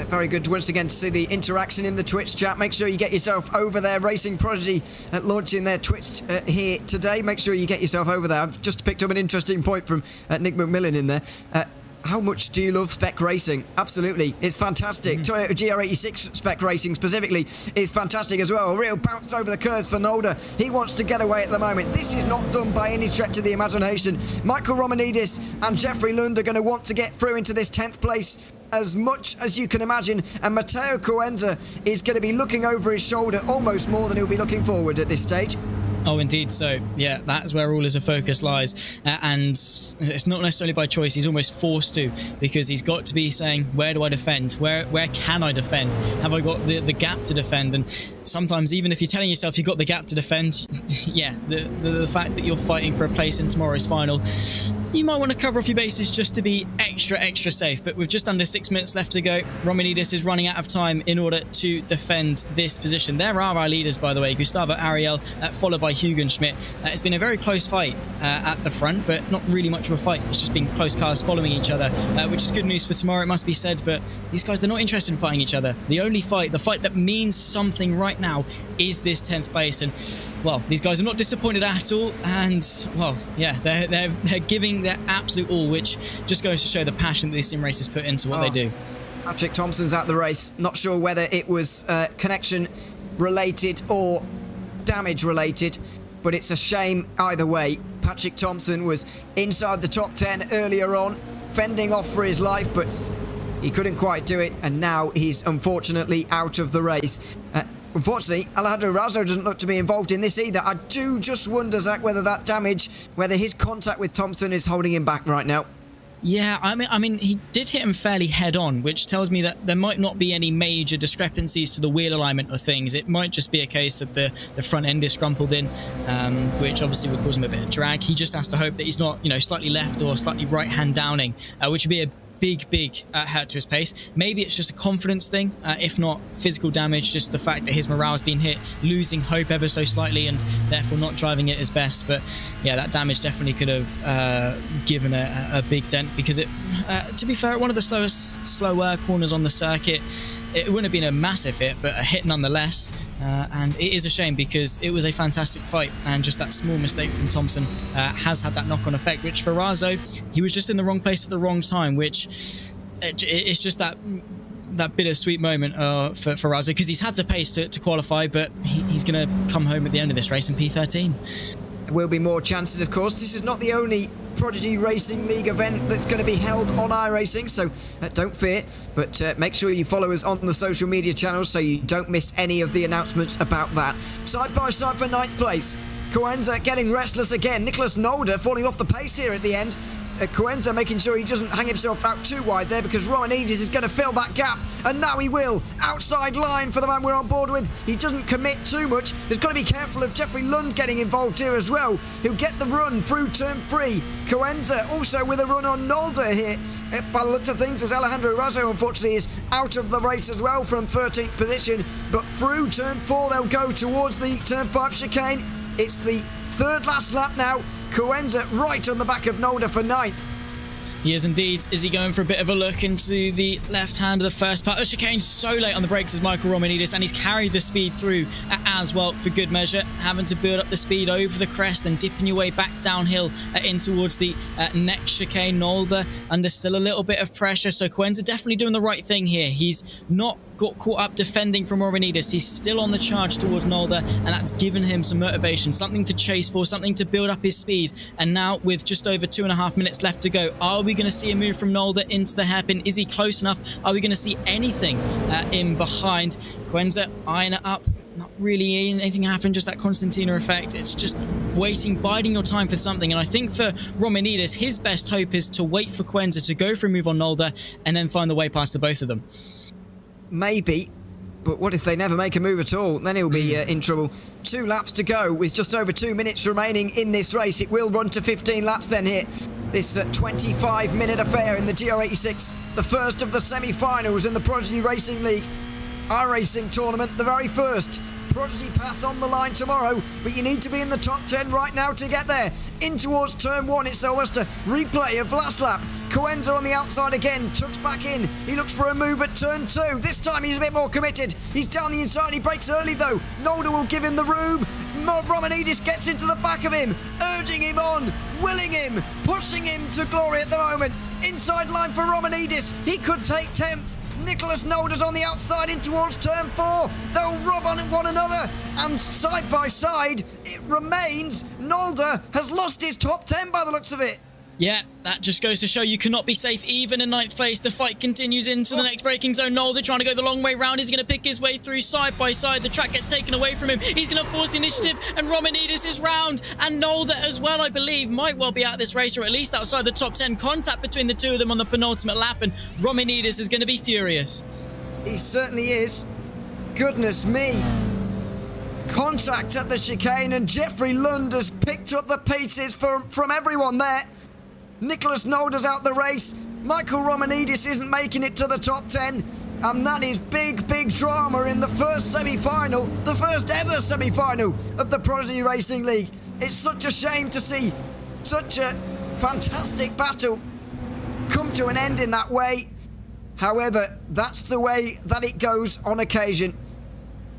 Very good once again to see the interaction in the Twitch chat. Make sure you get yourself over there. Racing Prodigy launching their Twitch here today. Make sure you get yourself over there. I've just picked up an interesting point from Nick McMillan in there. How much do you love spec racing? Absolutely, it's fantastic. Toyota GR86 spec racing specifically is fantastic as well. A real bounce over the curves for Zolder. He wants to get away at the moment. This is not done by any stretch of the imagination. Michael Romanidis and Jeffrey Lund are going to want to get through into this 10th place as much as you can imagine, and Matteo Coenza is going to be looking over his shoulder almost more than he'll be looking forward at this stage. Oh, indeed. So, yeah, that's where all his focus lies. And it's not necessarily by choice. He's almost forced to, because he's got to be saying, where do I defend? Where can I defend? Have I got the gap to defend? And sometimes, even if you're telling yourself you've got the gap to defend, yeah, the fact that you're fighting for a place in tomorrow's final, you might want to cover off your bases just to be extra safe. But with just under 6 minutes left to go, Romanidis is running out of time in order to defend this position. There are our leaders, by the way, Gustavo Ariel, followed by Hugo Schmidt. It's been a very close fight at the front, but not really much of a fight. It's just been close cars following each other, which is good news for tomorrow, it must be said. But these guys, they're not interested in fighting each other. The only fight, the fight that means something right now, is this 10th place. And, well, these guys are not disappointed at all. And, well, yeah, they're giving their absolute all, which just goes to show the passion that these sim racers put into what they do. Patrick Thompson's at the race. Not sure whether it was connection related or damage related, but it's a shame either way. Patrick Thompson was inside the top 10 earlier on, fending off for his life, but he couldn't quite do it, and now he's unfortunately out of the race. Unfortunately, Alejandro Razzo doesn't look to be involved in this either. I do just wonder, Zach, whether that damage, whether his contact with Thompson is holding him back right now. Yeah, I mean, he did hit him fairly head-on, which tells me that there might not be any major discrepancies to the wheel alignment of things. It might just be a case that the front end is scrumpled in, which obviously would cause him a bit of drag. He just has to hope that he's not, slightly left or slightly right-hand downing, which would be a big hurt to his pace. Maybe it's just a confidence thing, if not physical damage, just the fact that his morale's been hit, losing hope ever so slightly, and therefore not driving it his best. But yeah, that damage definitely could have given a big dent, because it, to be fair, one of the slower corners on the circuit, it wouldn't have been a massive hit, but a hit nonetheless. And it is a shame, because it was a fantastic fight, and just that small mistake from Thompson has had that knock-on effect, which for Razzo, he was just in the wrong place at the wrong time, which it's just that bittersweet moment for Razzo, because he's had the pace to qualify, but he's going to come home at the end of this race in P13. There will be more chances, of course. This is not the only Prodigy Racing League event that's going to be held on iRacing, so don't fear, but make sure you follow us on the social media channels so you don't miss any of the announcements about that. Side by side for 9th place, Coenza getting restless again. Nicholas Nolder falling off the pace here at the end. Coenza making sure he doesn't hang himself out too wide there, because Romanidis is going to fill that gap, and now he will. Outside line for the man we're on board with. He doesn't commit too much. There's got to be careful of Jeffrey Lund getting involved here as well, who'll get the run through turn 3. Coenza also with a run on Nolder here. By the looks of things, as Alejandro Razo unfortunately is out of the race as well from 13th position, but through turn 4 they'll go towards the turn 5 chicane. It's the third last lap now. Coenza right on the back of Nolder for 9th. He is indeed. Is he going for a bit of a look into the left hand of the first part? The chicane's so late on the brakes as Michael Romanidis, and he's carried the speed through as well for good measure, having to build up the speed over the crest and dipping your way back downhill in towards the next chicane. Nolder under still a little bit of pressure, so Coenza definitely doing the right thing here. He's not got caught up defending from Romanidis. He's still on the charge towards Nolder, and that's given him some motivation, something to chase for, something to build up his speed. And now with just over 2.5 minutes left to go, are we going to see a move from Nolder into the hairpin? Is he close enough? Are we going to see anything in behind? Coenza eyeing it up. Not really anything happened, just that Constantina effect. It's just waiting, biding your time for something. And I think for Romanidis, his best hope is to wait for Coenza to go for a move on Nolder and then find the way past the both of them. Maybe, but what if they never make a move at all? Then he'll be in trouble. 2 laps to go with just over 2 minutes remaining in this race. It will run to 15 laps then here. This 25-minute affair in the GR86, the first of the semi-finals in the Prodigy Racing League iRacing tournament, the very first. Prodigy pass on the line tomorrow, but you need to be in the top 10 right now to get there. In towards turn 1, it's almost a replay of last lap. Coenza on the outside again, tucks back in. He looks for a move at turn 2. This time he's a bit more committed. He's down the inside, he breaks early though. Nolder will give him the room. Romanidis gets into the back of him, urging him on, willing him, pushing him to glory at the moment. Inside line for Romanidis, he could take 10th. Nicholas Nolder's on the outside in towards turn 4. They'll rub on one another, and side by side it remains. Nolder has lost his top 10 by the looks of it. Yeah, that just goes to show you cannot be safe even in 9th place. The fight continues into the next braking zone. Nolder trying to go the long way round. He's going to pick his way through side by side. The track gets taken away from him. He's going to force the initiative, and Romanidis is round. And Nolder as well, I believe, might well be out of this race, or at least outside the top 10. Contact between the two of them on the penultimate lap, and Romanidis is going to be furious. He certainly is. Goodness me. Contact at the chicane, and Jeffrey Lund has picked up the pieces from everyone there. Nicholas Nolder's out the race. Michael Romanidis isn't making it to the top 10. And that is big, big drama in the first semi-final, the first ever semi-final of the Prodigy Racing League. It's such a shame to see such a fantastic battle come to an end in that way. However, that's the way that it goes on occasion.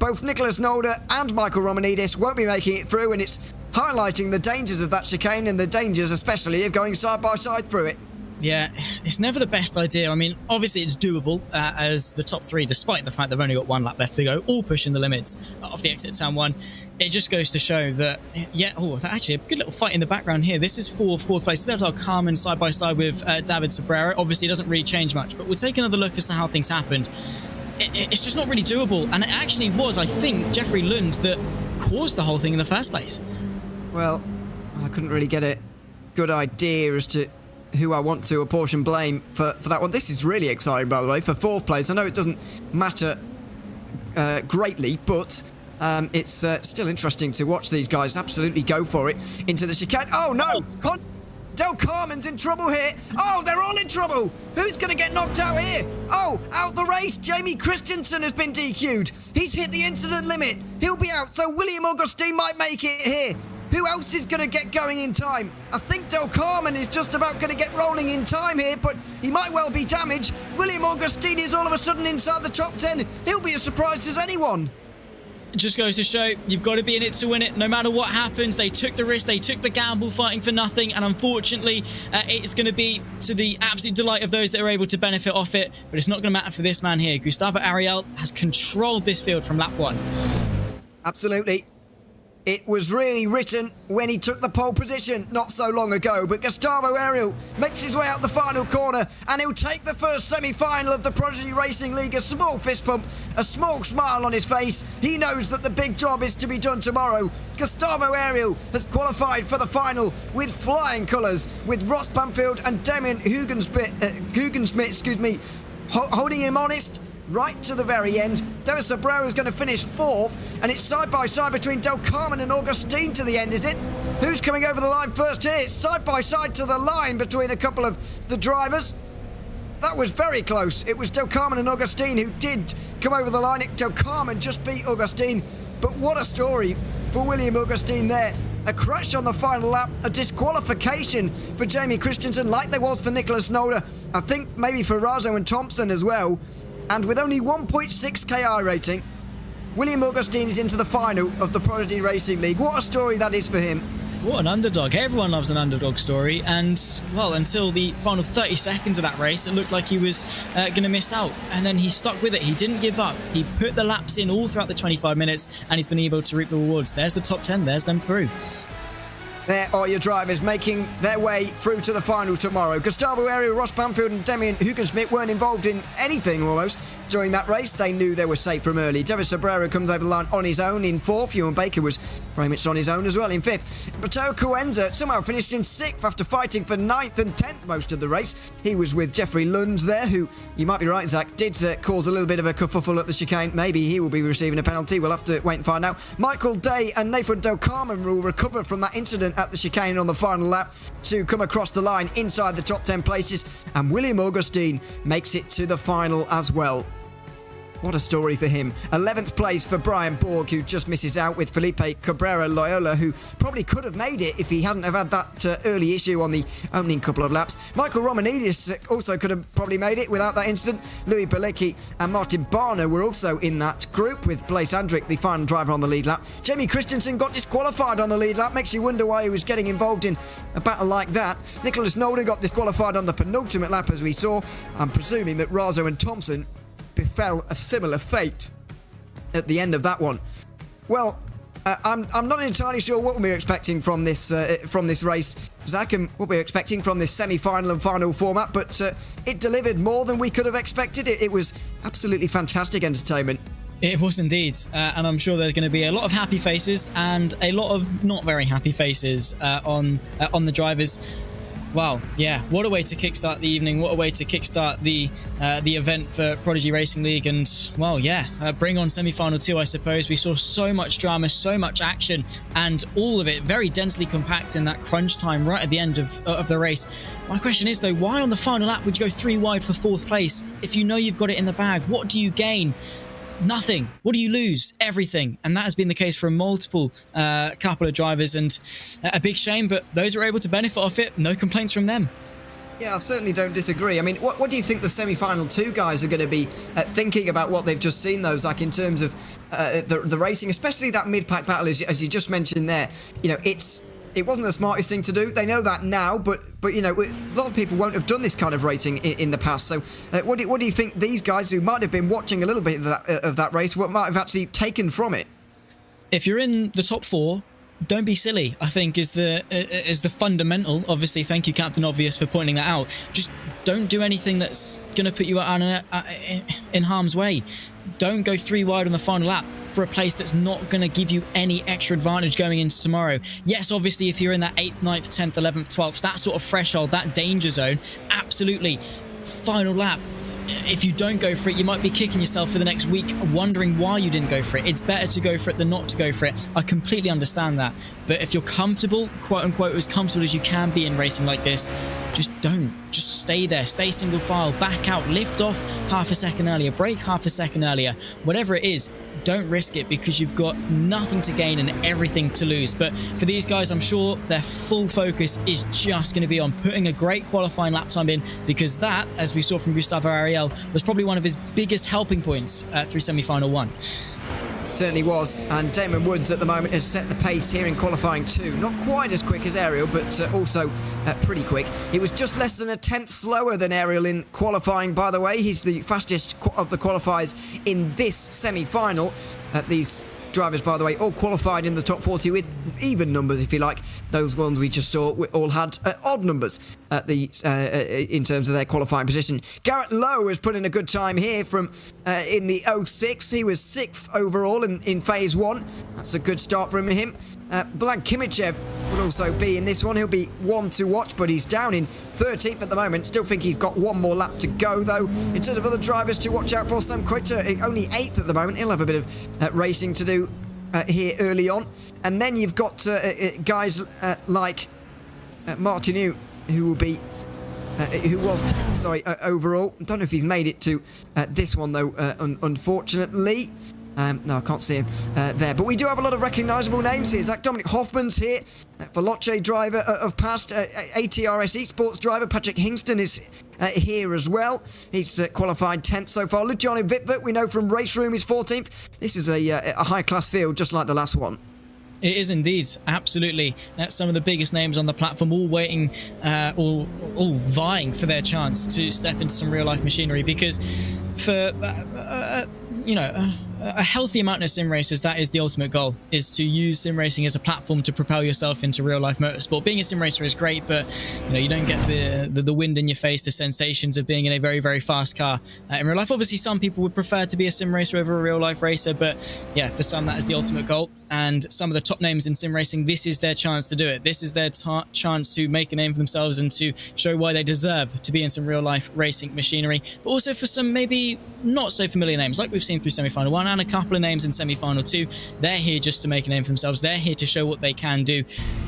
Both Nicholas Nolder and Michael Romanidis won't be making it through, and it's highlighting the dangers of that chicane, and the dangers especially of going side by side through it. Yeah, it's never the best idea. I mean, obviously it's doable as the top 3, despite the fact they've only got 1 lap left to go, all pushing the limits of the exit turn 1. It just goes to show that, yeah, actually a good little fight in the background here. This is for 4th place. There's our Carmen side by side with David Sobrero. Obviously it doesn't really change much, but we'll take another look as to how things happened. It's just not really doable, and it actually was, I think, Jeffrey Lund that caused the whole thing in the first place. Well, I couldn't really get a good idea as to who I want to apportion blame for that one. This is really exciting, by the way, for 4th place. I know it doesn't matter greatly, but it's still interesting to watch these guys absolutely go for it into the chicane. Oh, no! Del Carmen's in trouble here. Oh, they're all in trouble. Who's going to get knocked out here? Oh, out the race. Jamie Christensen has been DQ'd. He's hit the incident limit. He'll be out, so William Augustine might make it here. Who else is going to get going in time? I think Del Carmen is just about going to get rolling in time here, but he might well be damaged. William Augustine is all of a sudden inside the top 10. He'll be as surprised as anyone. It just goes to show you've got to be in it to win it. No matter what happens, they took the risk, they took the gamble fighting for nothing, and unfortunately it's going to be to the absolute delight of those that are able to benefit off it, but it's not going to matter for this man here. Gustavo Ariel has controlled this field from lap 1. Absolutely. It was really written when he took the pole position not so long ago, but Gustavo Ariel makes his way out the final corner and he'll take the first semi-final of the Prodigy Racing League. A small fist pump, a small smile on his face. He knows that the big job is to be done tomorrow. Gustavo Ariel has qualified for the final with flying colours, with Ross Banfield and Damien Hugensmith, holding him honest right to the very end. Davis Abreu is going to finish 4th, and it's side by side between Del Carmen and Augustine to the end, is it? Who's coming over the line first here? It's side by side to the line between a couple of the drivers. That was very close. It was Del Carmen and Augustine who did come over the line. Del Carmen just beat Augustine, but what a story for William Augustine there. A crash on the final lap, a disqualification for Jamie Christensen like there was for Nicholas Nolder. I think maybe for Razo and Thompson as well. And with only 1.6 KI rating, William Augustine is into the final of the Prodigy Racing League. What a story that is for him. What an underdog. Everyone loves an underdog story. And, well, until the final 30 seconds of that race, it looked like he was going to miss out. And then he stuck with it. He didn't give up. He put the laps in all throughout the 25 minutes, and he's been able to reap the rewards. There's the top 10. There's them through. There are your drivers making their way through to the final tomorrow. Gustavo Ariel, Ross Banfield and Damien Hugensmith weren't involved in anything almost during that race. They knew they were safe from early. Davis Abreu comes over the line on his own in 4th. Ewan Baker was very much on his own as well in 5th. Mateo Cuenza somehow finished in 6th after fighting for 9th and 10th most of the race. He was with Jeffrey Lunds there, who, you might be right, Zach, did cause a little bit of a kerfuffle at the chicane. Maybe he will be receiving a penalty. We'll have to wait and find out. Michael Day and Nathan Del Carmen will recover from that incident at the chicane on the final lap to come across the line inside the top 10 places, and William Augustine makes it to the final as well. What a story for him. 11th place for Brian Borg, who just misses out with Felipe Cabrera Loyola, who probably could have made it if he hadn't have had that early issue on the opening couple of laps. Michael Romanidis also could have probably made it without that incident. Louis Belecki and Martin Barner were also in that group, with Blaise Andrick, the final driver, on the lead lap. Jamie Christensen got disqualified on the lead lap. Makes you wonder why he was getting involved in a battle like that. Nicholas Nolder got disqualified on the penultimate lap, as we saw. I'm presuming that Razo and Thompson befell a similar fate at the end of that one. Well, I'm not entirely sure what we're expecting from this race, Zach, and what we're expecting from this semi-final and final format, but it delivered more than we could have expected. It was absolutely fantastic entertainment. It was indeed, and I'm sure there's going to be a lot of happy faces and a lot of not very happy faces on the drivers. Wow, yeah, what a way to kickstart the evening, what a way to kickstart the event for Prodigy Racing League, and, well, yeah, bring on semi-final 2, I suppose. We saw so much drama, so much action, and all of it very densely compact in that crunch time right at the end of the race. My question is, though, why on the final lap would you go 3 wide for 4th place if you know you've got it in the bag? What do you gain? Nothing. What do you lose? Everything. And that has been the case for multiple couple of drivers, and a big shame, but those who are able to benefit off it, no complaints from them. Yeah, I certainly don't disagree. I mean, what do you think the semi-final 2 guys are going to be thinking about what they've just seen, though, Zach, in terms of the racing, especially that mid-pack battle, as you just mentioned there? You know, it wasn't the smartest thing to do. They know that now, but you know, a lot of people won't have done this kind of racing in the past. So what do you think these guys, who might have been watching a little bit of that race, what might have actually taken from it? If you're in the top 4, don't be silly, I think, is the fundamental. Obviously, thank you, Captain Obvious, for pointing that out. Just don't do anything that's going to put you in harm's way. Don't go 3 wide on the final lap for a place that's not going to give you any extra advantage going into tomorrow. Yes, obviously, if you're in that 8th, 9th, 10th, 11th, 12th, that sort of threshold, that danger zone, absolutely. Final lap, if you don't go for it, you might be kicking yourself for the next week, wondering why you didn't go for it. It's better to go for it than not to go for it. I completely understand that. But if you're comfortable, quote unquote, as comfortable as you can be in racing like this, just don't. Just stay there. Stay single file. Back out. Lift off half a second earlier. Brake half a second earlier. Whatever it is, don't risk it, because you've got nothing to gain and everything to lose. But for these guys, I'm sure their full focus is just going to be on putting a great qualifying lap time in, because that, as we saw from Gustavo Ariel, was probably one of his biggest helping points through semi-final 1. Certainly was, and Damon Woods at the moment has set the pace here in qualifying 2. Not quite as quick as Ariel, but also pretty quick. He was just less than a tenth slower than Ariel in qualifying, by the way. He's the fastest of the qualifiers in this semi-final. These drivers, by the way, all qualified in the top 40 with even numbers, if you like. Those ones we just saw all had odd numbers at the in terms of their qualifying position. Garrett Lowe has put in a good time here from in the 06. He was 6th overall in phase 1. That's a good start from him. Vlad Kimichev will also be in this one. He'll be one to watch, but he's down in 13th at the moment. Still think he's got one more lap to go, though. In terms of other drivers to watch out for, Sam Quinter, only 8th at the moment. He'll have a bit of racing to do here early on. And then you've got guys like Martinu, who will be who was 10th, overall. I don't know if he's made it to this one, though, unfortunately. No, I can't see him there. But we do have a lot of recognisable names here. Zach Dominic Hoffman's here. Veloce driver of past. ATRS Esports driver Patrick Hingston is here as well. He's qualified 10th so far. Luciano Vitvert, we know from Race Room, is 14th. This is a high-class field, just like the last one. It is indeed, absolutely. That's some of the biggest names on the platform, all waiting, all vying for their chance to step into some real-life machinery. Because for a healthy amount of sim racers, that is the ultimate goal, is to use sim racing as a platform to propel yourself into real life motorsport. Being a sim racer is great, but you don't get the wind in your face, the sensations of being in a very, very fast car in real life. Obviously, some people would prefer to be a sim racer over a real life racer, but yeah, for some that is the ultimate goal. And some of the top names in sim racing, this is their chance to do it. This is their chance to make a name for themselves and to show why they deserve to be in some real life racing machinery. But also for some maybe not so familiar names, like we've seen through semi-final 1 and a couple of names in semi-final 2. They're here just to make a name for themselves. They're here to show what they can do.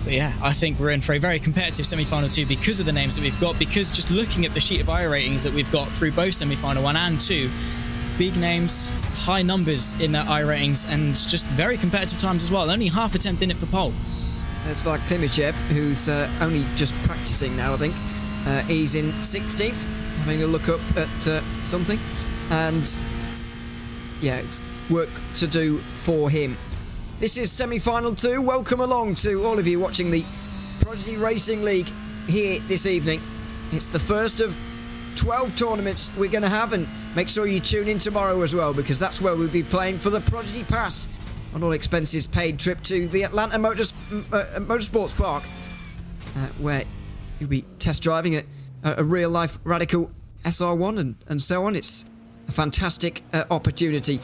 But yeah, I think we're in for a very competitive semi-final 2 because of the names that we've got, because just looking at the sheet of I ratings that we've got through both semi-final 1 and 2, big names, high numbers in their I ratings, and just very competitive times as well. Only half a tenth in it for pole. That's like Timichev, who's only just practicing now, I think. He's in 16th, having a look up at something. And yeah, it's work to do for him. This is semi-final 2. Welcome along to all of you watching the Prodigy Racing League here this evening. It's the first of 12 tournaments we're going to have, and make sure you tune in tomorrow as well, because that's where we'll be playing for the Prodigy Pass, an all expenses paid trip to the Atlanta Motorsports Park, where you'll be test driving a real life Radical SR1 and so on. It's a fantastic opportunity.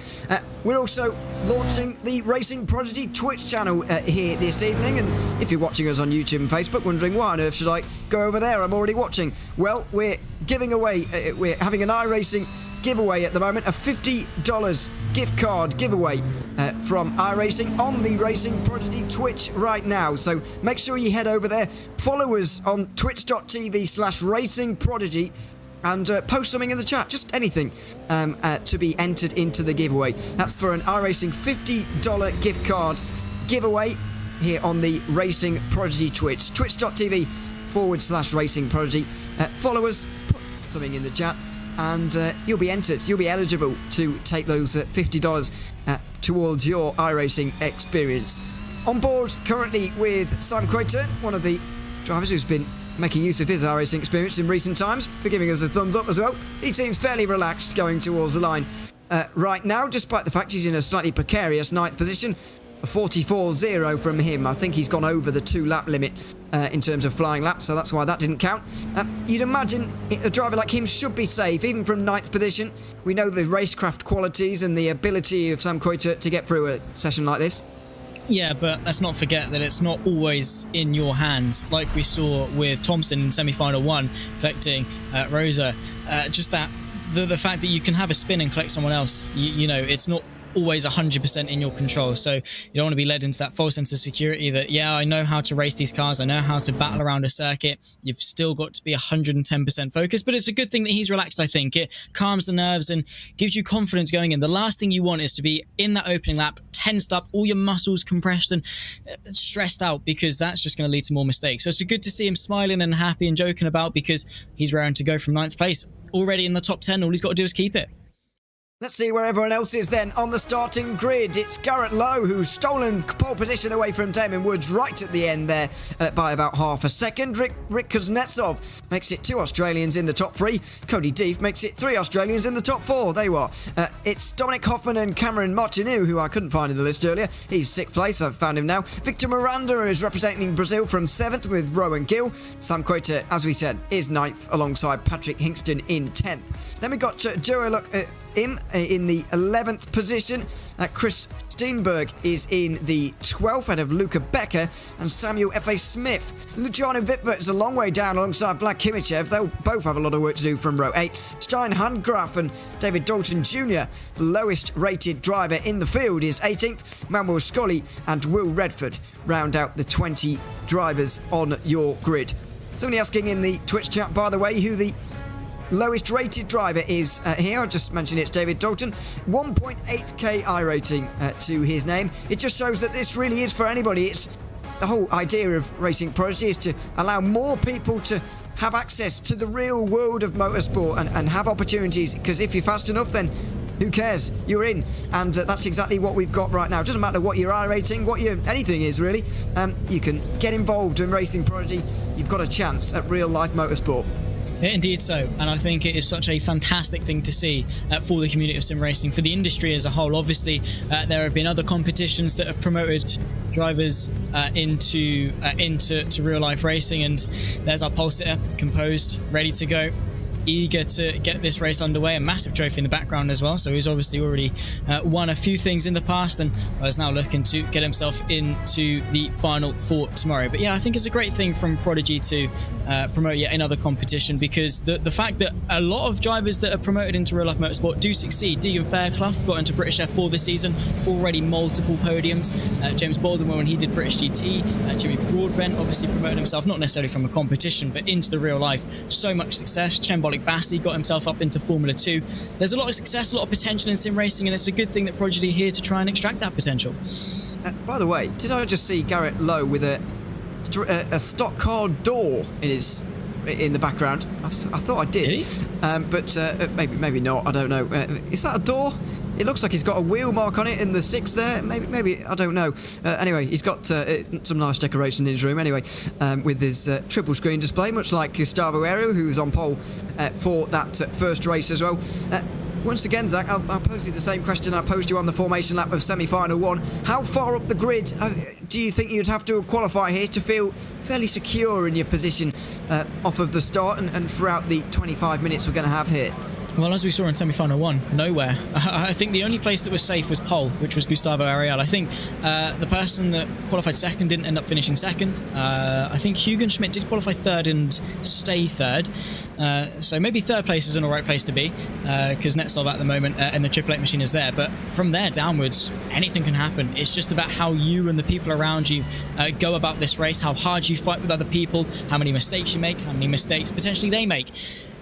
We're also launching the Racing Prodigy Twitch channel here this evening, and if you're watching us on YouTube and Facebook wondering why on earth should I go over there, I'm already watching. Well, we're giving away, we're having an iRacing giveaway at the moment, a $50 gift card giveaway from iRacing on the Racing Prodigy Twitch right now. So make sure you head over there, follow us on twitch.tv/racingprodigy, and post something in the chat, just anything, to be entered into the giveaway. That's for an iRacing $50 gift card giveaway here on the Racing Prodigy Twitch. Twitch.tv/Racing Prodigy. Follow us, put something in the chat, and you'll be entered. You'll be eligible to take those $50 towards your iRacing experience. On board currently with Sam Quater, one of the drivers who's been making use of his iRacing experience in recent times, for giving us a thumbs up as well. He seems fairly relaxed going towards the line right now, despite the fact he's in a slightly precarious 9th position. A 44.0 from him. I think he's gone over the 2-lap limit in terms of flying laps, so that's why that didn't count. You'd imagine a driver like him should be safe, even from 9th position. We know the racecraft qualities and the ability of Sam Quater to get through a session like this. Yeah, but let's not forget that it's not always in your hands, like we saw with Thompson in semi-final 1 collecting Rosa. Just that the fact that you can have a spin and collect someone else, you know, it's not always 100% in your control. So you don't want to be led into that false sense of security that, yeah, I know how to race these cars, I know how to battle around a circuit. You've still got to be 110% focused, but it's a good thing that he's relaxed. I think it calms the nerves and gives you confidence going in. The last thing you want is to be in that opening lap tensed up, all your muscles compressed and stressed out, because that's just going to lead to more mistakes. So it's good to see him smiling and happy and joking about, because he's raring to go from 9th place already in the top 10. All he's got to do is keep it. Let's see where everyone else is then on the starting grid. It's Garrett Lowe who's stolen pole position away from Damon Woods right at the end there by about half a second. Rick Kuznetsov makes it 2 Australians in the top 3. Cody Deef makes it 3 Australians in the top 4. There you are. It's Dominic Hoffman and Cameron Martineau, who I couldn't find in the list earlier. He's 6th place. I've found him now. Victor Miranda is representing Brazil from 7th with Rowan Gill. Sam Quater, as we said, is 9th alongside Patrick Hinkston in 10th. Then we got Joe in the 11th position. Chris Steenberg is in the 12th ahead of Luca Becker and Samuel F.A. Smith. Luciano Wittwert is a long way down alongside Vlad Kimichev. They'll both have a lot of work to do from row 8. Stein Handgraf and David Dalton Jr., the lowest rated driver in the field, is 18th. Manuel Scully and Will Redford round out the 20 drivers on your grid. Somebody asking in the Twitch chat, by the way, who the lowest rated driver is here. I just mentioned it's David Dalton. 1.8k I rating to his name. It just shows that this really is for anybody. It's the whole idea of Racing Prodigy is to allow more people to have access to the real world of motorsport and have opportunities, because if you're fast enough, then who cares? You're in, and that's exactly what we've got right now. It doesn't matter what your I rating, what your anything is really. You can get involved in Racing Prodigy. You've got a chance at real life motorsport. Indeed so, and I think it is such a fantastic thing to see for the community of sim racing, for the industry as a whole. Obviously, there have been other competitions that have promoted drivers into real life racing, and there's our pole sitter, composed, ready to go, eager to get this race underway. A massive trophy in the background as well, so he's obviously already won a few things in the past and is now looking to get himself into the final for tomorrow. But yeah, I think it's a great thing from Prodigy to promote yet another competition, because the fact that a lot of drivers that are promoted into real life motorsport do succeed. Deegan Fairclough got into British F4 this season, already multiple podiums. James Baldwin, when he did British GT, Jimmy Broadbent obviously promoted himself not necessarily from a competition but into the real life. So much success. Chembolic Bassi got himself up into Formula 2. There's a lot of success, a lot of potential in sim racing, and it's a good thing that Prodigy are here to try and extract that potential. By the way, did I just see Garrett Lowe with a stock car door in the background? I thought I did. But maybe not. I don't know. Is that a door? It looks like he's got a wheel mark on it in the 6 there. Maybe I don't know. Anyway, he's got some nice decoration in his room. Anyway, with his triple screen display, much like Gustavo Aero, who's on pole for that first race as well. Once again, Zach, I'll pose you the same question I posed you on the formation lap of semi-final 1. How far up the grid do you think you'd have to qualify here to feel fairly secure in your position off of the start and throughout the 25 minutes we're going to have here? Well, as we saw in semi-final 1, nowhere. I think the only place that was safe was pole, which was Gustavo Ariel. I think the person that qualified second didn't end up finishing second. I think Hugen Schmidt did qualify third and stay third. So maybe third place is an alright place to be, because Netsov at the moment and the Triple 8 machine is there. But from there downwards, anything can happen. It's just about how you and the people around you go about this race, how hard you fight with other people, how many mistakes you make, how many mistakes potentially they make.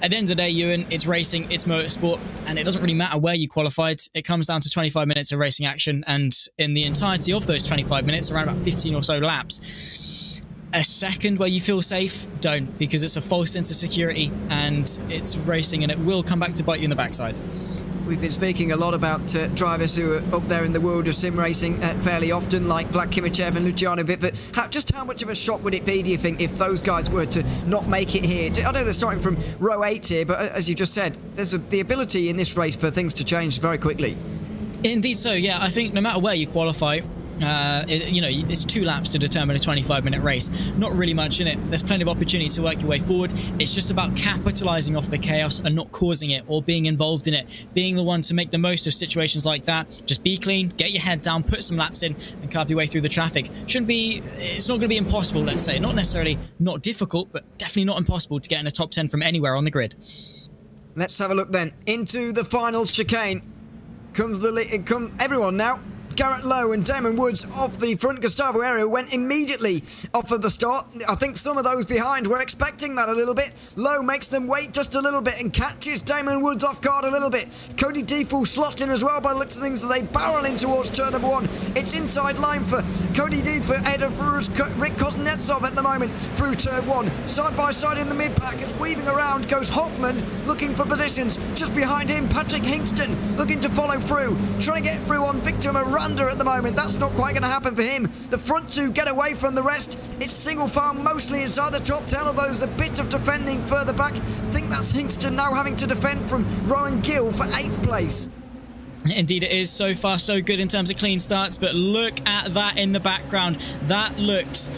At the end of the day, Ewan, it's racing, it's motorsport, and it doesn't really matter where you qualified. It comes down to 25 minutes of racing action, and in the entirety of those 25 minutes, around about 15 or so laps, a second where you feel safe, don't, because it's a false sense of security, and it's racing, and it will come back to bite you in the backside. We've been speaking a lot about drivers who are up there in the world of sim racing fairly often, like Vlad Kimichev and Luciano Wittwert. Just how much of a shock would it be, do you think, if those guys were to not make it here? I know they're starting from row 8 here, but as you just said, there's the ability in this race for things to change very quickly. Indeed so, yeah. I think no matter where you qualify, it's 2 laps to determine a 25-minute race. Not really much in it. There's plenty of opportunity to work your way forward. It's just about capitalizing off the chaos and not causing it or being involved in it. Being the one to make the most of situations like that. Just be clean, get your head down, put some laps in, and carve your way through the traffic. It's not going to be impossible, let's say. Not necessarily not difficult, but definitely not impossible to get in a top 10 from anywhere on the grid. Let's have a look then into the final chicane. Comes everyone now. Garrett Lowe and Damon Woods off the front Gustavo area went immediately off of the start. I think some of those behind were expecting that a little bit. Lowe makes them wait just a little bit and catches Damon Woods off guard a little bit. Cody Default slots in as well by the looks of things as they barrel in towards turn number 1. It's inside line for Cody Default ahead of Rick Kuznetsov at the moment through turn 1. Side by side in the mid-pack as weaving around goes Hoffman looking for positions. Just behind him, Patrick Hingston looking to follow through. Trying to get through on Victor Miranda at the moment. That's not quite going to happen for him. The front two get away from the rest. It's single file mostly inside the top 10, although there's a bit of defending further back. I think that's Hingston now having to defend from Rowan Gill for 8th place. Indeed it is. So far so good in terms of clean starts, but look at that in the background. That looks...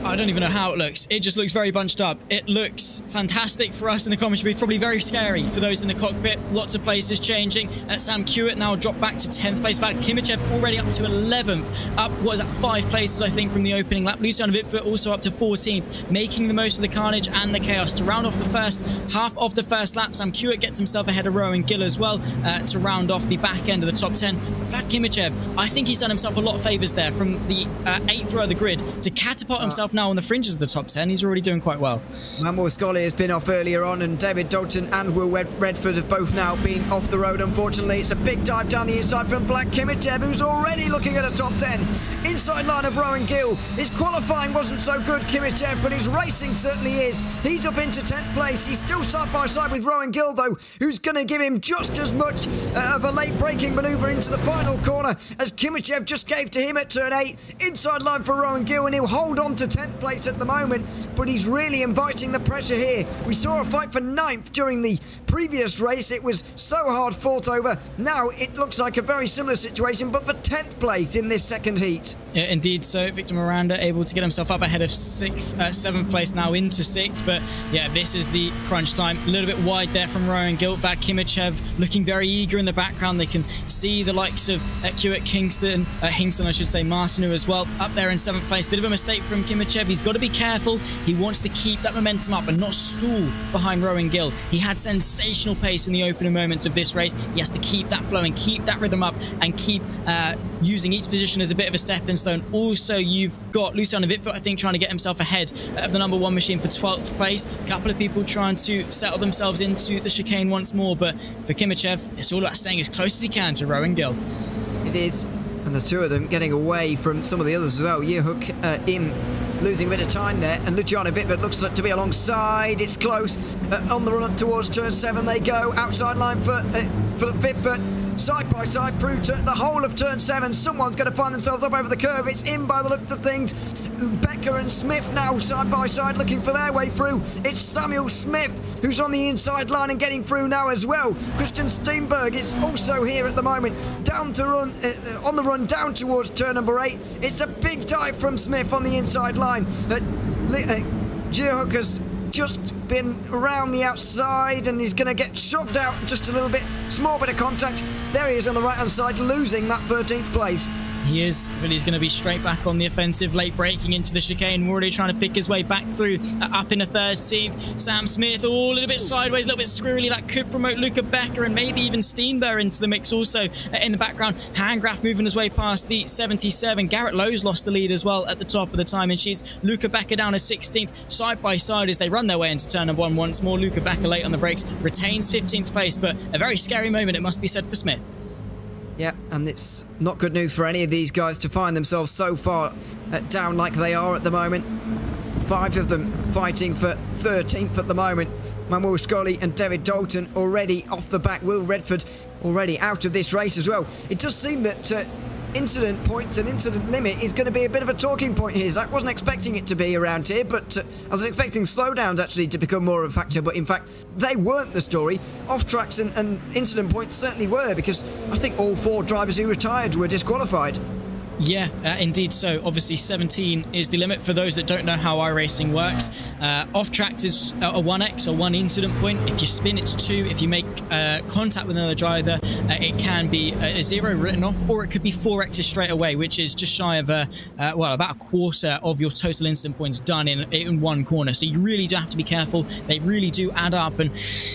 I don't even know how it looks. It just looks very bunched up. It looks fantastic for us in the commentary booth, probably very scary for those in the cockpit. Lots of places changing. Sam Hewitt now dropped back to 10th place. In fact, Kimichev already up to 11th. Up, what is that, 5 places, I think, from the opening lap. Luciano Vitford also up to 14th, making the most of the carnage and the chaos. To round off the first half of the first lap, Sam Hewitt gets himself ahead of Rowan Gill as well to round off the back end of the top 10. In fact, Kimichev, I think he's done himself a lot of favours there from the 8th row of the grid to catapult himself now on the fringes of the top 10. He's already doing quite well. Manuel Scully has been off earlier on, and David Dalton and Will Redford have both now been off the road, unfortunately. It's a big dive down the inside from Black Kimichev, who's already looking at a top 10. Inside line of Rowan Gill. His qualifying wasn't so good, Kimichev, but his racing certainly is. He's up into 10th place. He's still side by side with Rowan Gill, though, who's going to give him just as much of a late braking manoeuvre into the final corner as Kimichev just gave to him at turn 8. Inside line for Rowan Gill, and he'll hold on to 10th place at the moment, but he's really inviting the pressure here. We saw a fight for 9th during the previous race. It was so hard fought over. Now it looks like a very similar situation, but for 10th place in this second heat. Yeah, indeed. So Victor Miranda able to get himself up ahead of 7th place now into 6th. But yeah, this is the crunch time. A little bit wide there from Rowan Gill. Kimichev looking very eager in the background. They can see the likes of Hewitt, Hingston, I should say, Martineau as well, up there in 7th place. Bit of a mistake from Kimichev. He's got to be careful. He wants to keep that momentum up and not stall behind Rowan Gill. He had sensational pace in the opening moments of this race. He has to keep that flowing, keep that rhythm up, and keep using each position as a bit of a stepping stone. Also, you've got Luciano Vitford, I think, trying to get himself ahead of the number 1 machine for 12th place. A couple of people trying to settle themselves into the chicane once more, but for Kimichev, it's all about staying as close as he can to Rowan Gill. It is, and the two of them getting away from some of the others as well. Yehook in losing a bit of time there, and Luciano Vitford looks to be alongside. It's close. On the run up towards turn 7 they go. Outside line for Vitford. Side by side through the whole of turn 7. Someone's going to find themselves up over the curve. It's in by the looks of things. Becker and Smith now side by side looking for their way through. It's Samuel Smith who's on the inside line and getting through now as well. Christian Steenberg is also here at the moment. Down to run, on the run down towards turn number 8. It's a big dive from Smith on the inside line. Gearhook has just been around the outside and he's going to get shoved out just a little bit. Small bit of contact. There he is on the right hand side, losing that 13th place. He is, but he's going to be straight back on the offensive, late braking into the chicane. Already trying to pick his way back through, up in a 13th. Sam Smith, a little bit sideways, a little bit squirrely. That could promote Luca Becker and maybe even Steenberg into the mix also in the background. Handgraf moving his way past the 77. Garrett Lowe's lost the lead as well at the top of the timing sheets. Luca Becker down as 16th, side by side as they run their way into turn number 1 once more. Luca Becker late on the brakes, retains 15th place, but a very scary moment, it must be said, for Smith. Yeah, and it's not good news for any of these guys to find themselves so far down like they are at the moment. 5 of them fighting for 13th at the moment. Manuel Scully and David Dalton already off the back. Will Redford already out of this race as well. It does seem that incident points and incident limit is going to be a bit of a talking point here. Zach wasn't expecting it to be around here, but I was expecting slowdowns actually to become more of a factor, but in fact they weren't the story. Off tracks and incident points certainly were, because I think all 4 drivers who retired were disqualified. Yeah, indeed. So obviously 17 is the limit. For those that don't know how iRacing works, off tracks is a 1x or 1 incident point. If you spin, it's 2. If you make contact with another driver, it can be a 0 written off, or it could be 4x's straight away, which is just shy of well, about a quarter of your total incident points done in one corner. So you really do have to be careful. They really do add up, and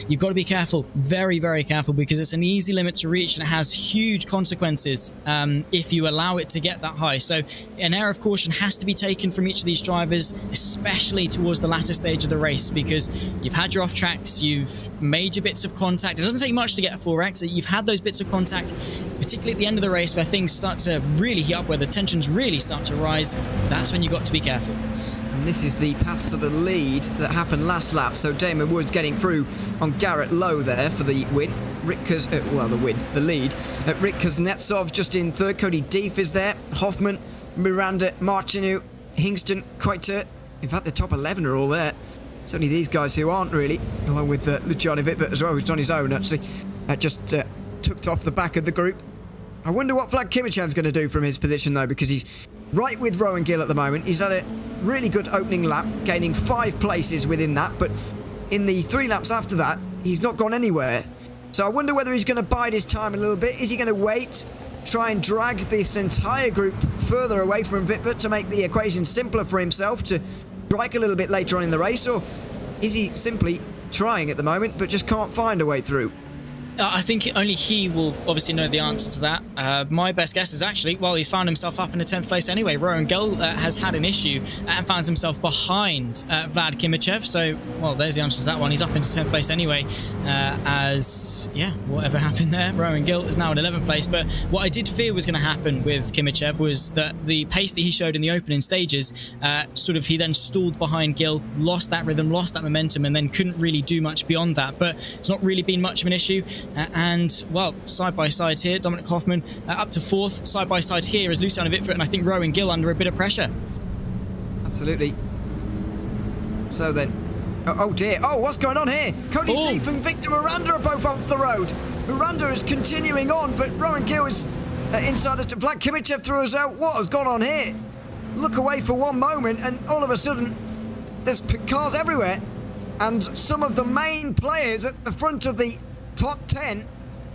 you've got to be careful, very, very careful, because it's an easy limit to reach and it has huge consequences if you allow it to get that high. So an air of caution has to be taken from each of these drivers, especially towards the latter stage of the race, because you've had your off tracks, you've made your bits of contact. It doesn't take much to get a 4x. You've had those bits of contact, particularly at the end of the race where things start to really heat up, where the tensions really start to rise. That's when you've got to be careful. And this is the pass for the lead that happened last lap. So Damon Woods getting through on Garrett Lowe there for the win. The lead. Rick Kuznetsov just in third. Cody Deef is there. Hoffman, Miranda, Martinu, Hingston, Quaiter. In fact, the top 11 are all there. It's only these guys who aren't really, along with Luciano Vitvert as well, who's on his own, actually. Just tucked off the back of the group. I wonder what Vlad Kimichan's going to do from his position, though, because he's right with Rowan Gill at the moment. He's had a really good opening lap, gaining 5 places within that, but in the 3 laps after that, he's not gone anywhere. So I wonder whether he's going to bide his time a little bit. Is he going to wait, try and drag this entire group further away from Vitvert to make the equation simpler for himself to strike a little bit later on in the race, or is he simply trying at the moment but just can't find a way through? I think only he will obviously know the answer to that. My best guess is actually, well, he's found himself up in the 10th place anyway. Rowan Gill has had an issue and found himself behind Vlad Kimichev. So, well, there's the answer to that one. He's up into 10th place anyway. Whatever happened there, Rowan Gill is now in 11th place. But what I did fear was going to happen with Kimichev was that the pace that he showed in the opening stages, he then stalled behind Gill, lost that rhythm, lost that momentum, and then couldn't really do much beyond that. But it's not really been much of an issue. Side by side here, Dominic Hoffman up to 4th. Side by side here is Luciano Vitvert, and I think Rowan Gill under a bit of pressure. Absolutely. So then, oh dear, what's going on here? Cody Deef and Victor Miranda are both off the road. Miranda is continuing on, but Rowan Gill is inside the Vlad Kimichev threw us out. What has gone on here? Look away for one moment, and all of a sudden, there's cars everywhere, and some of the main players at the front of the top 10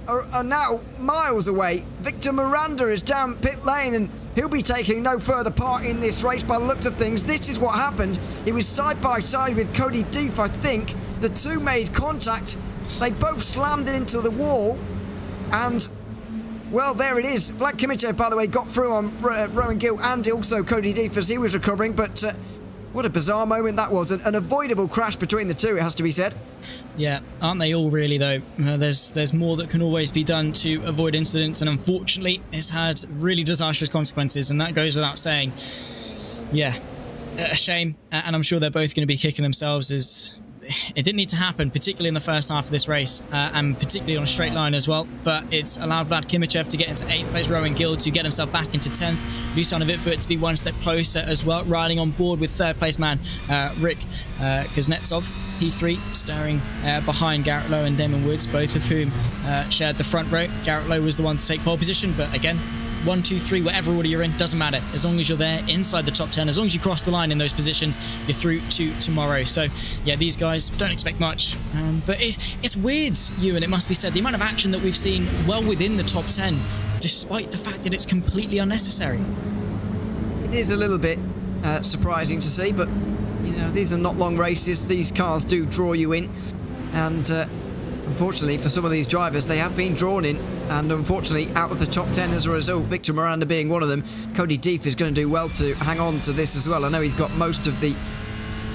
are now miles away. Victor Miranda is down pit lane and he'll be taking no further part in this race by the looks of things. This is what happened. He was side by side with Cody Deef, I think. The two made contact. They both slammed into the wall and, well, there it is. Vlad Kimichev, by the way, got through on Rowan Gill and also Cody Deef as he was recovering, but what a bizarre moment that was. An avoidable crash between the two, it has to be said. Yeah, aren't they all really, though? There's more that can always be done to avoid incidents, and unfortunately, it's had really disastrous consequences, and that goes without saying. Yeah, a shame, and I'm sure they're both going to be kicking themselves as it didn't need to happen, particularly in the first half of this race, and particularly on a straight line as well. But it's allowed Vlad Kimichev to get into 8th place, Rowan Gill to get himself back into 10th, Luciano Vitvert to be one step closer as well, riding on board with 3rd place man Rick Kuznetsov, P3, staring behind Garrett Lowe and Damon Woods, both of whom shared the front row. Garrett Lowe was the one to take pole position, but again, 1, 2, 3, whatever order you're in, doesn't matter. As long as you're there inside the top 10, as long as you cross the line in those positions, you're through to tomorrow. So, yeah, these guys don't expect much. But it's weird, Ewan, it must be said, the amount of action that we've seen well within the top 10, despite the fact that it's completely unnecessary. It is a little bit surprising to see, but, you know, these are not long races. These cars do draw you in. And unfortunately, for some of these drivers, they have been drawn in, and unfortunately, out of the top 10 as a result, Victor Miranda being one of them. Cody Deef is going to do well to hang on to this as well. I know he's got most of the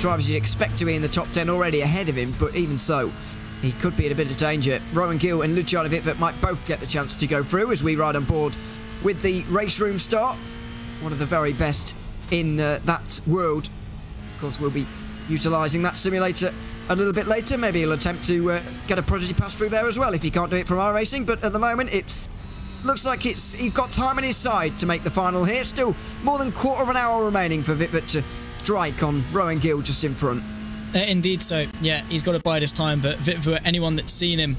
drivers you'd expect to be in the top 10 already ahead of him, but even so, he could be in a bit of danger. Rowan Gill and Luciano Vitvert might both get the chance to go through as we ride on board with the race room start. One of the very best in that world. Of course, we'll be utilising that simulator a little bit later. Maybe he'll attempt to get a Prodigy pass through there as well if he can't do it from iRacing, but at the moment it looks like he's got time on his side to make the final here. Still more than quarter of an hour remaining for Vitvert to strike on Rowan Gill just in front. Indeed so. Yeah, he's got to bide his time, but Vitvoet, anyone that's seen him,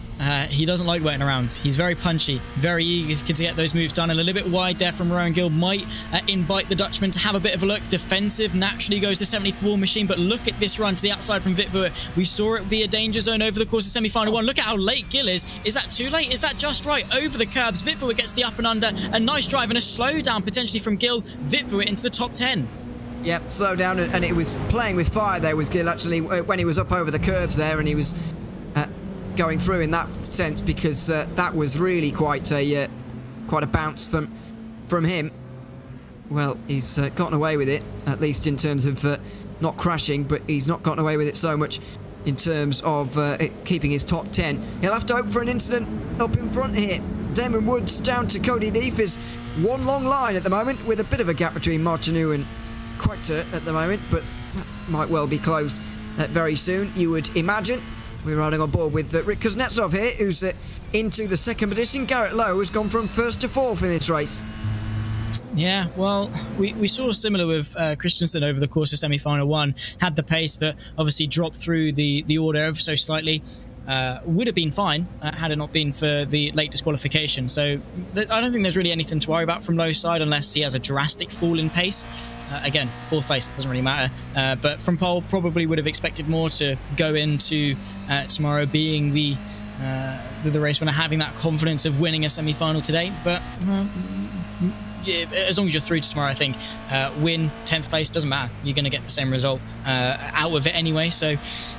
he doesn't like waiting around. He's very punchy, very eager to get those moves done, and a little bit wide there from Rowan Gill might invite the Dutchman to have a bit of a look. Defensive naturally goes to 74 Machine, but look at this run to the outside from Vitvoet. We saw it be a danger zone over the course of semi-final one. Look at how late Gill is. Is that too late? Is that just right? Over the curbs, Vitvoet gets the up and under. A nice drive and a slowdown potentially from Gill. Vitvoet into the top 10. Yep, slow down, and it was playing with fire there was Gill actually when he was up over the curbs there, and he was going through in that sense, because that was really quite a bounce from him. Well, he's gotten away with it, at least in terms of not crashing, but he's not gotten away with it so much in terms of keeping his top 10. He'll have to hope for an incident up in front here. Damon Woods down to Cody Neef is one long line at the moment, with a bit of a gap between Martineau and Quector at the moment, but that might well be closed very soon, you would imagine. We're riding on board with Rick Kuznetsov here, who's into the second position. Garrett Lowe has gone from first to fourth in this race. Yeah, well, we saw similar with Christensen over the course of semi-final one. Had the pace, but obviously dropped through the order ever so slightly. Would have been fine had it not been for the late disqualification. So I don't think there's really anything to worry about from Lowe's side, unless he has a drastic fall in pace. Again, fourth place doesn't really matter. But from pole, probably would have expected more to go into tomorrow being the race winner, having that confidence of winning a semi-final today. But yeah, as long as you're through to tomorrow, I think win 10th place doesn't matter. You're going to get the same result out of it anyway. So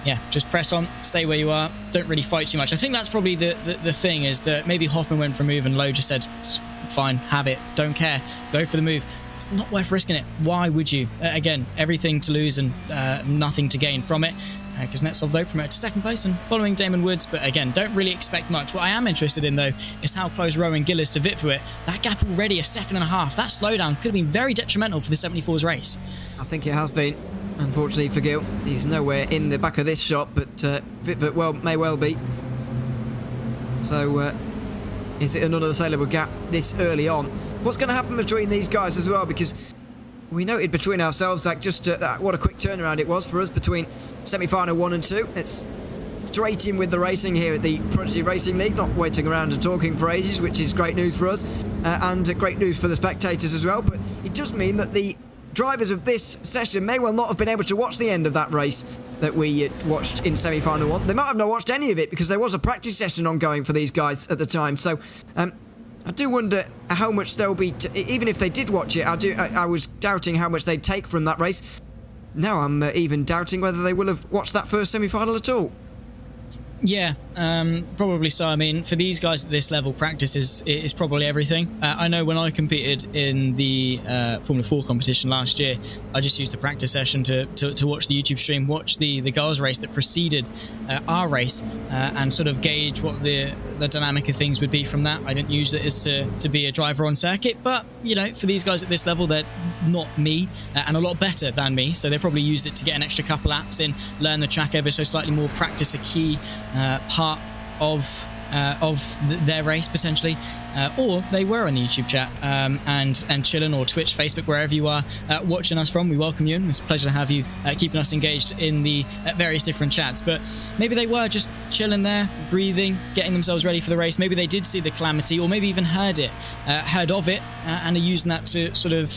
yeah, just press on, stay where you are, don't really fight too much. I think that's probably the thing, is that maybe Hoffman went for a move and Lowe just said, fine, have it, don't care, go for the move. It's not worth risking it. Why would you? Again, everything to lose and nothing to gain from it. Kuznetsov, though, promoted to second place and following Damon Woods, but again, don't really expect much. What I am interested in, though, is how close Rowan Gill is to Vitvoet. That gap already a second and a half. That slowdown could have been very detrimental for the 74's race. I think it has been, unfortunately for Gill. He's nowhere in the back of this shot, but Vitvoet may well be. So, is it another saleable gap this early on? What's going to happen between these guys as well? Because we noted between ourselves that just what a quick turnaround it was for us between semi-final 1 and 2. It's straight in with the racing here at the Prodigy Racing League, not waiting around and talking for ages, which is great news for us and great news for the spectators as well. But it does mean that the drivers of this session may well not have been able to watch the end of that race that we watched in semi-final 1. They might have not watched any of it because there was a practice session ongoing for these guys at the time. So I do wonder how much they'll be, even if they did watch it, I was doubting how much they'd take from that race. Now I'm even doubting whether they will have watched that first semi-final at all. Yeah, probably so. I mean, for these guys at this level, practice is probably everything. I know when I competed in the Formula 4 competition last year, I just used the practice session to watch the YouTube stream, watch the girls' race that preceded our race, and sort of gauge what the dynamic of things would be from that. I didn't use it as to be a driver on circuit, but, you know, for these guys at this level, they're not me and a lot better than me, so they probably used it to get an extra couple laps in, learn the track ever so slightly more, practice a key part of their race potentially, or they were on the YouTube chat and chilling, or Twitch, Facebook, wherever you are watching us from. We welcome you, and it's a pleasure to have you keeping us engaged in the various different chats. But maybe they were just chilling there, breathing, getting themselves ready for the race. Maybe they did see the calamity, or maybe even heard of it, and are using that to sort of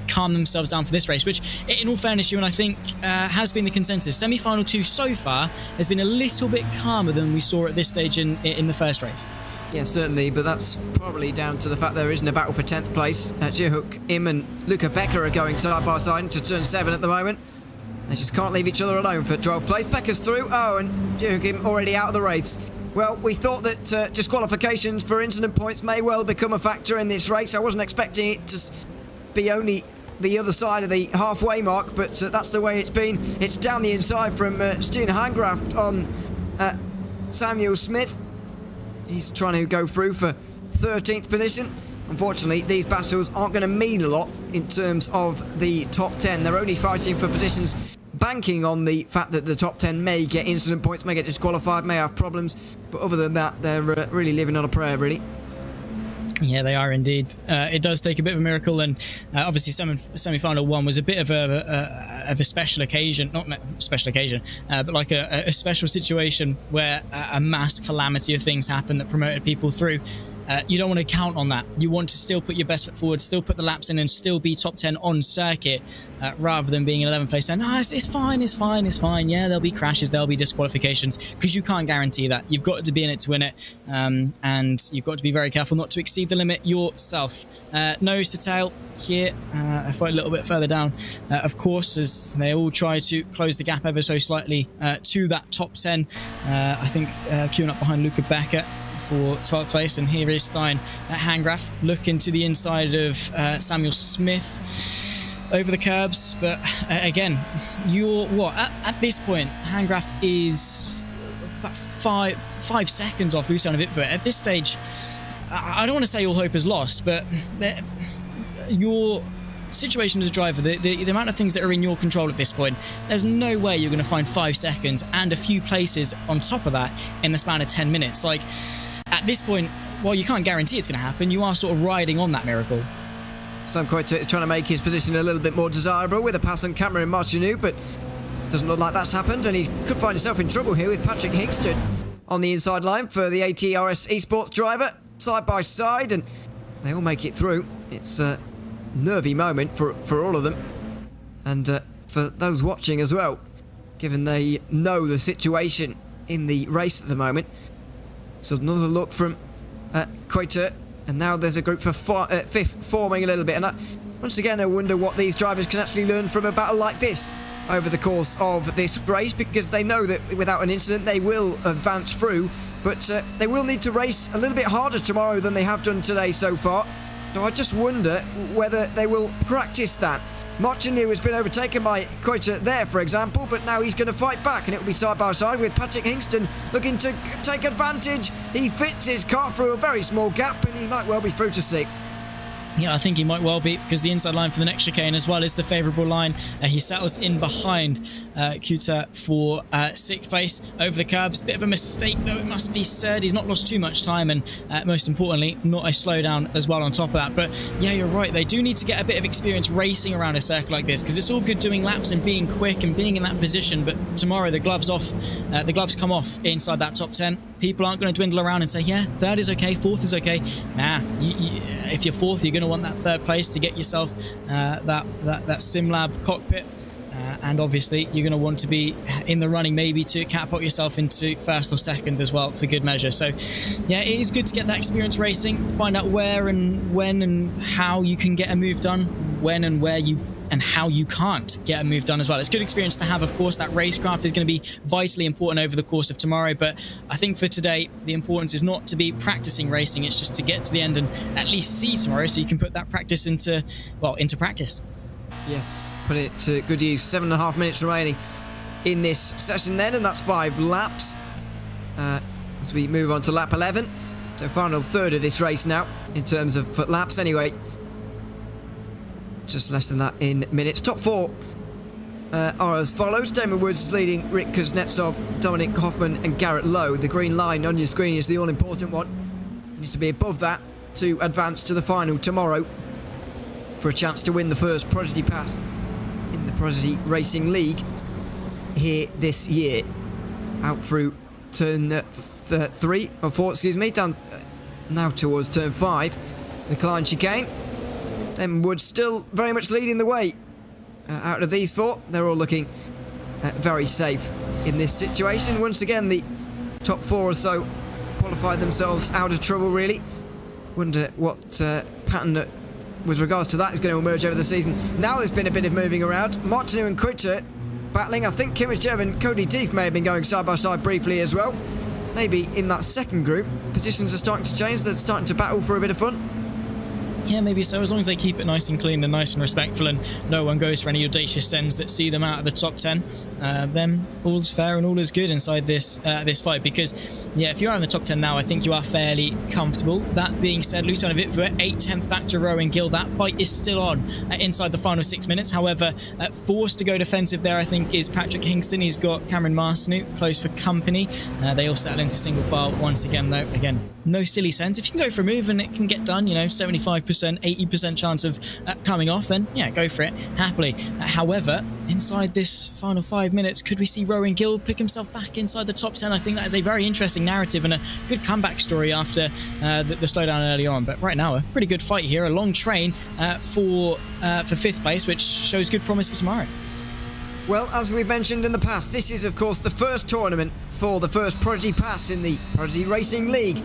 calm themselves down for this race, which, in all fairness, you and I think has been the consensus. Semi-final 2 so far has been a little bit calmer than we saw at this stage in the first race. Yeah, certainly, but that's probably down to the fact there isn't a battle for 10th place. Jihuk Im and Luca Becker are going side by side into turn 7 at the moment. They just can't leave each other alone for 12th place. Becker's through. Oh, and Jihuk Im already out of the race. Well, we thought that disqualifications for incident points may well become a factor in this race. I wasn't expecting it to be only the other side of the halfway mark, but that's the way it's been. It's down the inside from Steen Hangraft on Samuel Smith. He's trying to go through for 13th position. Unfortunately, these battles aren't going to mean a lot in terms of the top 10. They're only fighting for positions, banking on the fact that the top 10 may get incident points, may get disqualified, may have problems, but other than that, they're really living on a prayer, really. Yeah, they are indeed. It does take a bit of a miracle, and obviously semi-final 1 was a bit of a special occasion, not special occasion, but like a special situation where a mass calamity of things happened that promoted people through. You don't want to count on that. You want to still put your best foot forward, still put the laps in, and still be top 10 on circuit, rather than being in 11th place saying, no, it's fine. Yeah, there'll be crashes, there'll be disqualifications, because you can't guarantee that. You've got to be in it to win it, and you've got to be very careful not to exceed the limit yourself. Nose to tail here, a little bit further down, of course, as they all try to close the gap ever so slightly to that top 10. I think queuing up behind Luca Becker for 12th place, and here is Stein at Handgraf looking to the inside of Samuel Smith over the curbs. But again, you're at this point, Handgraf is about five seconds off Luciano Vitford. At this stage, I don't want to say all hope is lost, but your situation as a driver, the amount of things that are in your control at this point, there's no way you're going to find 5 seconds and a few places on top of that in the span of 10 minutes. Like, at this point, while you can't guarantee it's going to happen, you are sort of riding on that miracle. Sam Coiter is trying to make his position a little bit more desirable with a pass on camera in Martineau, but doesn't look like that's happened, and he could find himself in trouble here with Patrick Hingston on the inside line for the ATRS Esports driver, side by side, and they all make it through. It's a nervy moment for all of them, and for those watching as well, given they know the situation in the race at the moment. So another look from Coiter, and now there's a group for fifth forming a little bit. And once again, I wonder what these drivers can actually learn from a battle like this over the course of this race, because they know that without an incident they will advance through, but they will need to race a little bit harder tomorrow than they have done today so far. So I just wonder whether they will practice that. Martineau has been overtaken by Coiter there, for example, but now he's going to fight back, and it will be side by side with Patrick Hingston looking to take advantage. He fits his car through a very small gap, and he might well be through to 6th. Yeah, I think he might well be, because the inside line for the next chicane as well is the favourable line. He settles in behind Coiter for 6th place over the curbs. Bit of a mistake, though, it must be said. He's not lost too much time, and most importantly, not a slowdown as well on top of that. But yeah, you're right. They do need to get a bit of experience racing around a circle like this, because it's all good doing laps and being quick and being in that position. But tomorrow, the gloves come off inside that top 10. People aren't going to dwindle around and say, yeah, 3rd is okay, 4th is okay. Nah, if you're 4th, you're going to want that 3rd place to get yourself that SimLab cockpit. And obviously, you're going to want to be in the running maybe to catapult yourself into 1st or 2nd as well, for good measure. So, yeah, it is good to get that experience racing, find out where and when and how you can get a move done, when and where you and how you can't get a move done as well. It's good experience to have, of course. That racecraft is going to be vitally important over the course of tomorrow, but I think for today, the importance is not to be practicing racing, it's just to get to the end and at least see tomorrow, so you can put that practice into practice. Yes, put it to good use. 7.5 minutes remaining in this session then, and that's 5 laps. As we move on to lap 11, so final third of this race now, in terms of laps anyway. Just less than that in minutes. Top 4 are as follows. Damon Woods leading Rick Kuznetsov, Dominic Hoffman and Garrett Lowe. The green line on your screen is the all-important one. You need to be above that to advance to the final tomorrow for a chance to win the first Prodigy Pass in the Prodigy Racing League here this year. Out through turn 3 or 4, excuse me, down now towards turn 5. The Klein chicane. Damon Woods still very much leading the way. Out of these 4, they're all looking very safe in this situation. Once again, the top 4 or so qualified themselves out of trouble, really. Wonder what pattern with regards to that is going to emerge over the season. Now there's been a bit of moving around. Martineau and Coiter battling. I think Kimmich and Cody Deef may have been going side by side briefly as well. Maybe in that second group, positions are starting to change. They're starting to battle for a bit of fun. Yeah, maybe so, as long as they keep it nice and clean and nice and respectful and no one goes for any audacious sends that see them out of the top 10, then all's fair and all is good inside this this fight. Because, yeah, if you are in the top 10 now, I think you are fairly comfortable. That being said, Luciano Vitfur, 8/10 back to Rowan Gill. That fight is still on inside the final 6 minutes. However, forced to go defensive there, I think, is Patrick Hingston. He's got Cameron Martineau close for company. They all settle into single file once again, though. Again, no silly sense. If you can go for a move and it can get done, you know, 75%, 80% chance of coming off, then yeah, go for it happily. However, inside this final 5 minutes, could we see Rowan Gill pick himself back inside the top 10? I think that is a very interesting narrative and a good comeback story after the slowdown early on. But right now, a pretty good fight here, a long train for 5th place, which shows good promise for tomorrow. Well, as we've mentioned in the past, this is, of course, the first tournament for the first Prodigy Pass in the Prodigy Racing League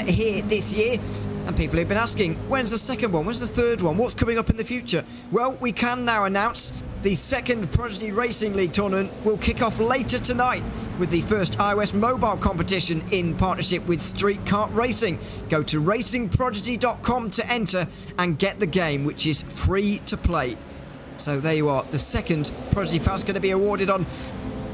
here this year. And people have been asking, when's the second one? When's the third one? What's coming up in the future? Well, we can now announce the second Prodigy Racing League tournament will kick off later tonight with the first iOS mobile competition in partnership with Street Kart Racing. Go to racingprodigy.com to enter and get the game, which is free to play. So there you are, the second Prodigy Pass going to be awarded on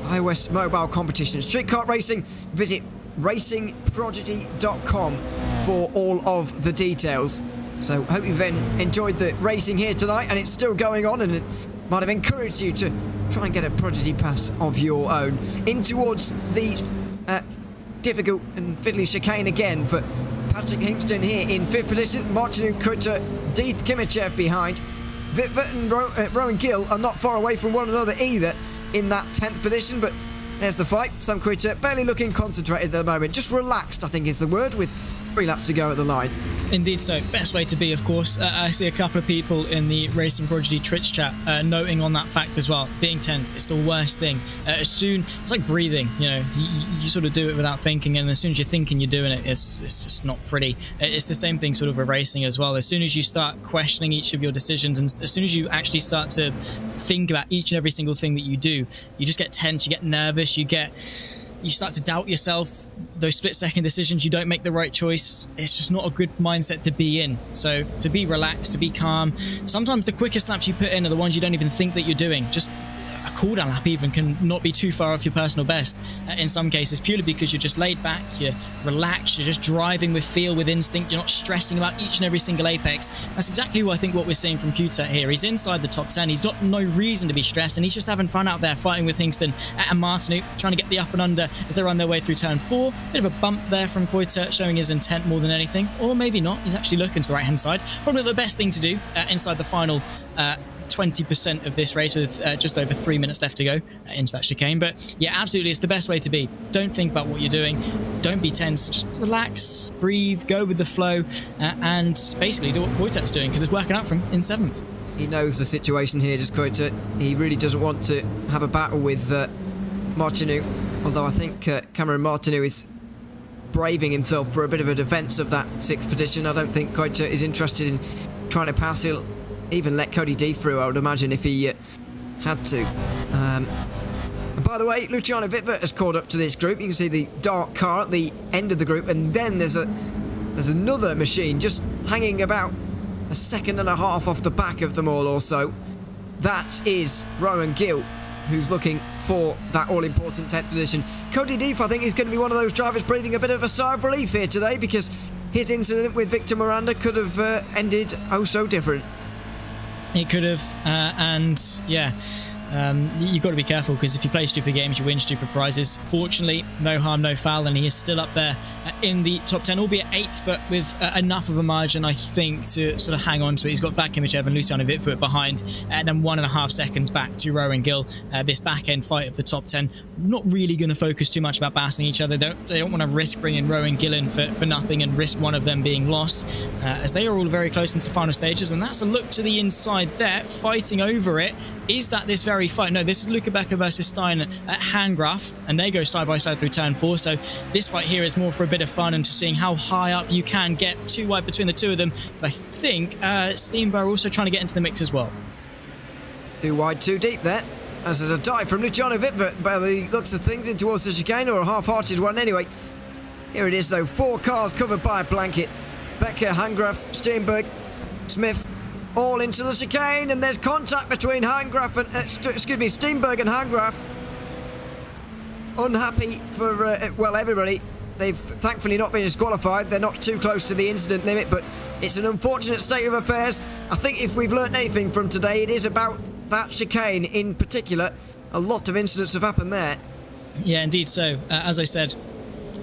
iOS mobile competition. Street Kart Racing, visit racingprodigy.com for all of the details. So hope you've enjoyed the racing here tonight, and it's still going on, and it might have encouraged you to try and get a Prodigy Pass of your own. In towards the difficult and fiddly chicane again for Patrick Hingston here in 5th position. Martinu Kuta, Deeth Kimichev behind. Vitfur and Rowan Gill are not far away from one another either in that 10th position, but there's the fight. Sam Kuita barely looking concentrated at the moment. Just relaxed, I think is the word, with 3 laps to go at the line. Indeed so. Best way to be, of course. I see a couple of people in the Racing Prodigy Twitch chat noting on that fact as well. Being tense, it's the worst thing. It's like breathing, you know, you sort of do it without thinking, and as soon as you're thinking you're doing it, it's just not pretty. It's the same thing sort of with racing as well. As soon as you start questioning each of your decisions, and as soon as you actually start to think about each and every single thing that you do, you just get tense, you get nervous, you start to doubt yourself. Those split-second decisions, you don't make the right choice. It's just not a good mindset to be in. So to be relaxed, to be calm. Sometimes the quickest laps you put in are the ones you don't even think that you're doing. Just a cooldown lap even can not be too far off your personal best in some cases, purely because you're just laid back, you're relaxed, you're just driving with feel, with instinct, you're not stressing about each and every single apex. That's exactly what I think what we're seeing from QTET here. He's inside the top 10, he's got no reason to be stressed, and he's just having fun out there fighting with Hingston and Martineau, trying to get the up and under as they run their way through turn 4. Bit of a bump there from Koita, showing his intent more than anything, or maybe not, he's actually looking to the right hand side. Probably not the best thing to do inside the final 20% of this race, with just over 3 minutes left to go into that chicane. But yeah, absolutely, it's the best way to be. Don't think about what you're doing, don't be tense, just relax, breathe, go with the flow, and basically do what Koitet's doing, because it's working out for him in 7th. He knows the situation here, just Koita. He really doesn't want to have a battle with Martineau, although I think Cameron Martineau is braving himself for a bit of a defence of that 6th position. I don't think Koita is interested in trying to pass. He'll even let Cody D through, I would imagine, if he had to. And by the way, Luciano Vitfur has caught up to this group. You can see the dark car at the end of the group, and then there's another machine just hanging about a second and a half off the back of them all or so. That is Rowan Gill, who's looking for that all-important 10th position. Cody Deeth, I think, is going to be one of those drivers breathing a bit of a sigh of relief here today, because his incident with Victor Miranda could have ended oh so different. It could have, and yeah, you've got to be careful, because if you play stupid games, you win stupid prizes. Fortunately, no harm, no foul, and he is still up there in the top 10, albeit 8th, but with enough of a margin, I think, to sort of hang on to it. He's got Vlad Kimichev and Luciano Vitfur behind, and then 1.5 seconds back to Rowan Gill. This back-end fight of the top 10, not really going to focus too much about battling each other. They don't want to risk bringing Rowan Gill in for nothing and risk one of them being lost, as they are all very close into the final stages. And that's a look to the inside there, fighting over it. Is that this very fight? No, this is Luca Becker versus Stein at Handgraf, and they go side by side through turn 4. So this fight here is more for a bit of fun and just seeing how high up you can get. Too wide between the two of them. But I think Steenberg also trying to get into the mix as well. Too wide, too deep there. As there's a dive from Luciano Vitfur by the looks of things in towards the chicane, or a half-hearted one anyway. Here it is though, 4 cars covered by a blanket. Becker, Handgraf, Steenberg, Smith all into the chicane, and there's contact between Heingraf and Steenberg and Heingraf. Unhappy for everybody. They've thankfully not been disqualified. They're not too close to the incident limit, but it's an unfortunate state of affairs. I think if we've learnt anything from today, it is about that chicane in particular. A lot of incidents have happened there. Yeah, indeed. So, as I said,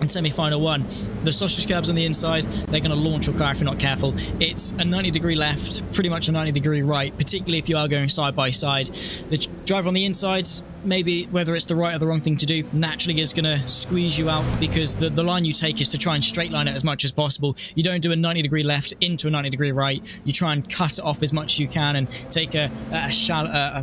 in semi-final one, the sausage curbs on the inside, they're going to launch your car if you're not careful. It's a 90-degree left, pretty much a 90-degree right, particularly if you are going side by side. The driver on the insides, maybe whether it's the right or the wrong thing to do, naturally is going to squeeze you out, because the line you take is to try and straight line it as much as possible. You don't do a 90-degree left into a 90-degree right. You try and cut it off as much as you can and take a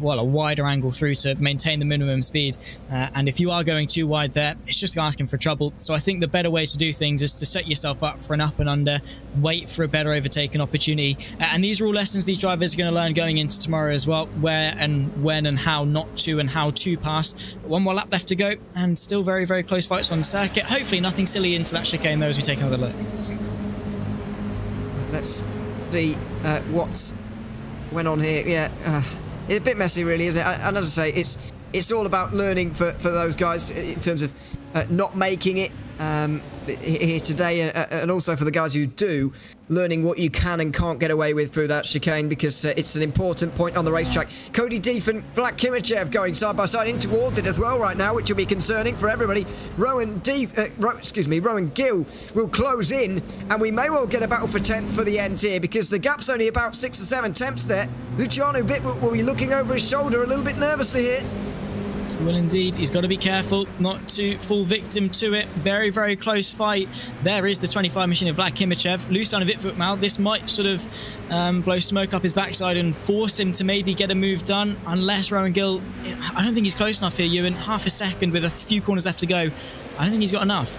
wider angle through to maintain the minimum speed. And if you are going too wide there, it's just asking for trouble. So I think the better way to do things is to set yourself up for an up and under, wait for a better overtaking opportunity. And these are all lessons these drivers are going to learn going into tomorrow as well, where and when and how not to and how to pass. One more lap left to go, and still very, very close fights on the circuit. Hopefully nothing silly into that chicane though as we take another look. Let's see what's went on here. Yeah, it's a bit messy really, isn't it? And as I say, it's all about learning for those guys in terms of not making it here today, and also for the guys who do, learning what you can and can't get away with through that chicane, because it's an important point on the racetrack. Cody Deef and Vlad Kimichev going side by side in towards it as well right now, which will be concerning for everybody. Rowan Gill will close in, and we may well get a battle for 10th for the end here, because the gap's only about 6 or 7 tenths there. Luciano Wittwood will be looking over his shoulder a little bit nervously here. Well, indeed, he's got to be careful not to fall victim to it. Very, very close fight. There is the 25 machine of Vlad Kimichev. Luciano Wittwood now. This might sort of blow smoke up his backside and force him to maybe get a move done, unless Rowan Gill, I don't think he's close enough here, Ewan. Half a second with a few corners left to go. I don't think he's got enough.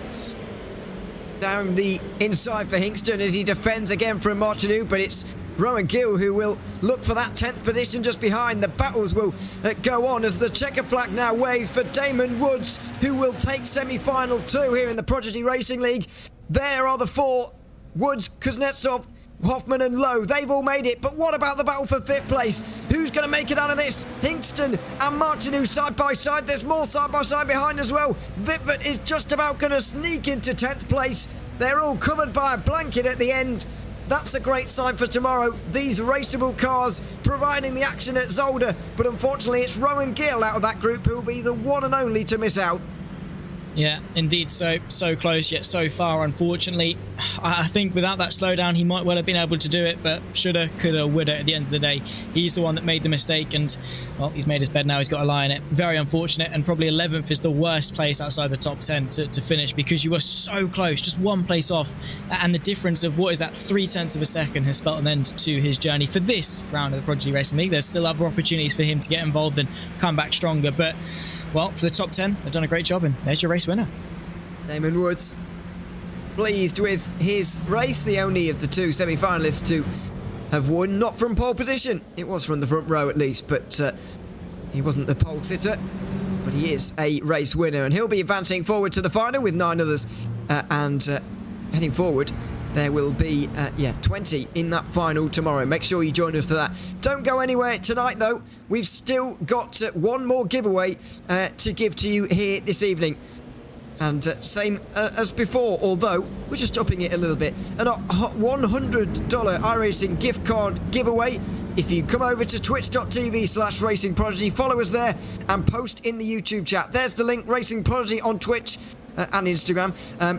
Down the inside for Hingston as he defends again from Martineau, but it's Rowan Gill who will look for that 10th position just behind. The battles will go on as the checker flag now waves for Damon Woods, who will take semi-final 2 here in the Prodigy Racing League. There are the 4: Woods, Kuznetsov, Hoffman and Lowe. They've all made it, but what about the battle for 5th place? Who's going to make it out of this? Hingston and Martineau side by side. There's more side by side behind as well. Wittwood is just about going to sneak into 10th place. They're all covered by a blanket at the end. That's a great sign for tomorrow. These raceable cars providing the action at Zolder, but unfortunately it's Rowan Gill out of that group who will be the one and only to miss out. Yeah, indeed. So close yet so far, unfortunately. I think without that slowdown, he might well have been able to do it, but shoulda, coulda, woulda at the end of the day. He's the one that made the mistake, and, well, he's made his bed now. He's got to lie in it. Very unfortunate, and probably 11th is the worst place outside the top 10 to finish, because you were so close, just one place off, and the difference of, what is that, 0.3 of a second has spelt an end to his journey for this round of the Prodigy Racing League. There's still other opportunities for him to get involved and come back stronger, but, well, for the top 10, they've done a great job, and there's your race winner. Damon Woods, pleased with his race, the only of the 2 semi-finalists to have won, not from pole position. It was from the front row at least, but he wasn't the pole sitter, but he is a race winner, and he'll be advancing forward to the final with 9 others, and heading forward. There will be 20 in that final tomorrow. Make sure you join us for that. Don't go anywhere tonight though. We've still got one more giveaway to give to you here this evening. And same as before, although we're just upping it a little bit. A $100 iRacing gift card giveaway. If you come over to twitch.tv/racingprodigy, follow us there and post in the YouTube chat. There's the link, Racing Prodigy on Twitch and Instagram.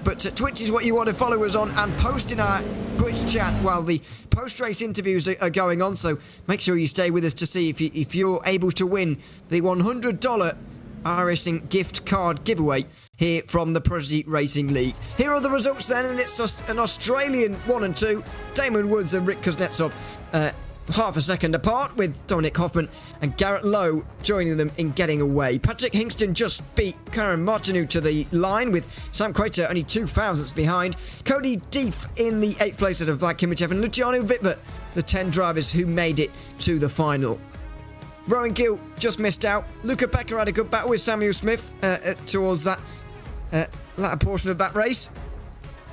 But Twitch is what you want to follow us on, and post in our Twitch chat while the post-race interviews are going on. So make sure you stay with us to see if you're able to win the $100 iRacing gift card giveaway here from the Prodigy Racing League. Here are the results then, and it's an Australian 1 and 2, Damon Woods and Rick Kuznetsov, half a second apart, with Dominic Hoffman and Garrett Lowe joining them in getting away. Patrick Hingston just beat Karen Martineau to the line, with Sam Quater only 2 thousandths behind. Cody Deef in the 8th place out of Vlad Kimichev, and Luciano Wittwood, the 10 drivers who made it to the final. Rowan Gill just missed out. Luca Becker had a good battle with Samuel Smith towards that latter portion of that race.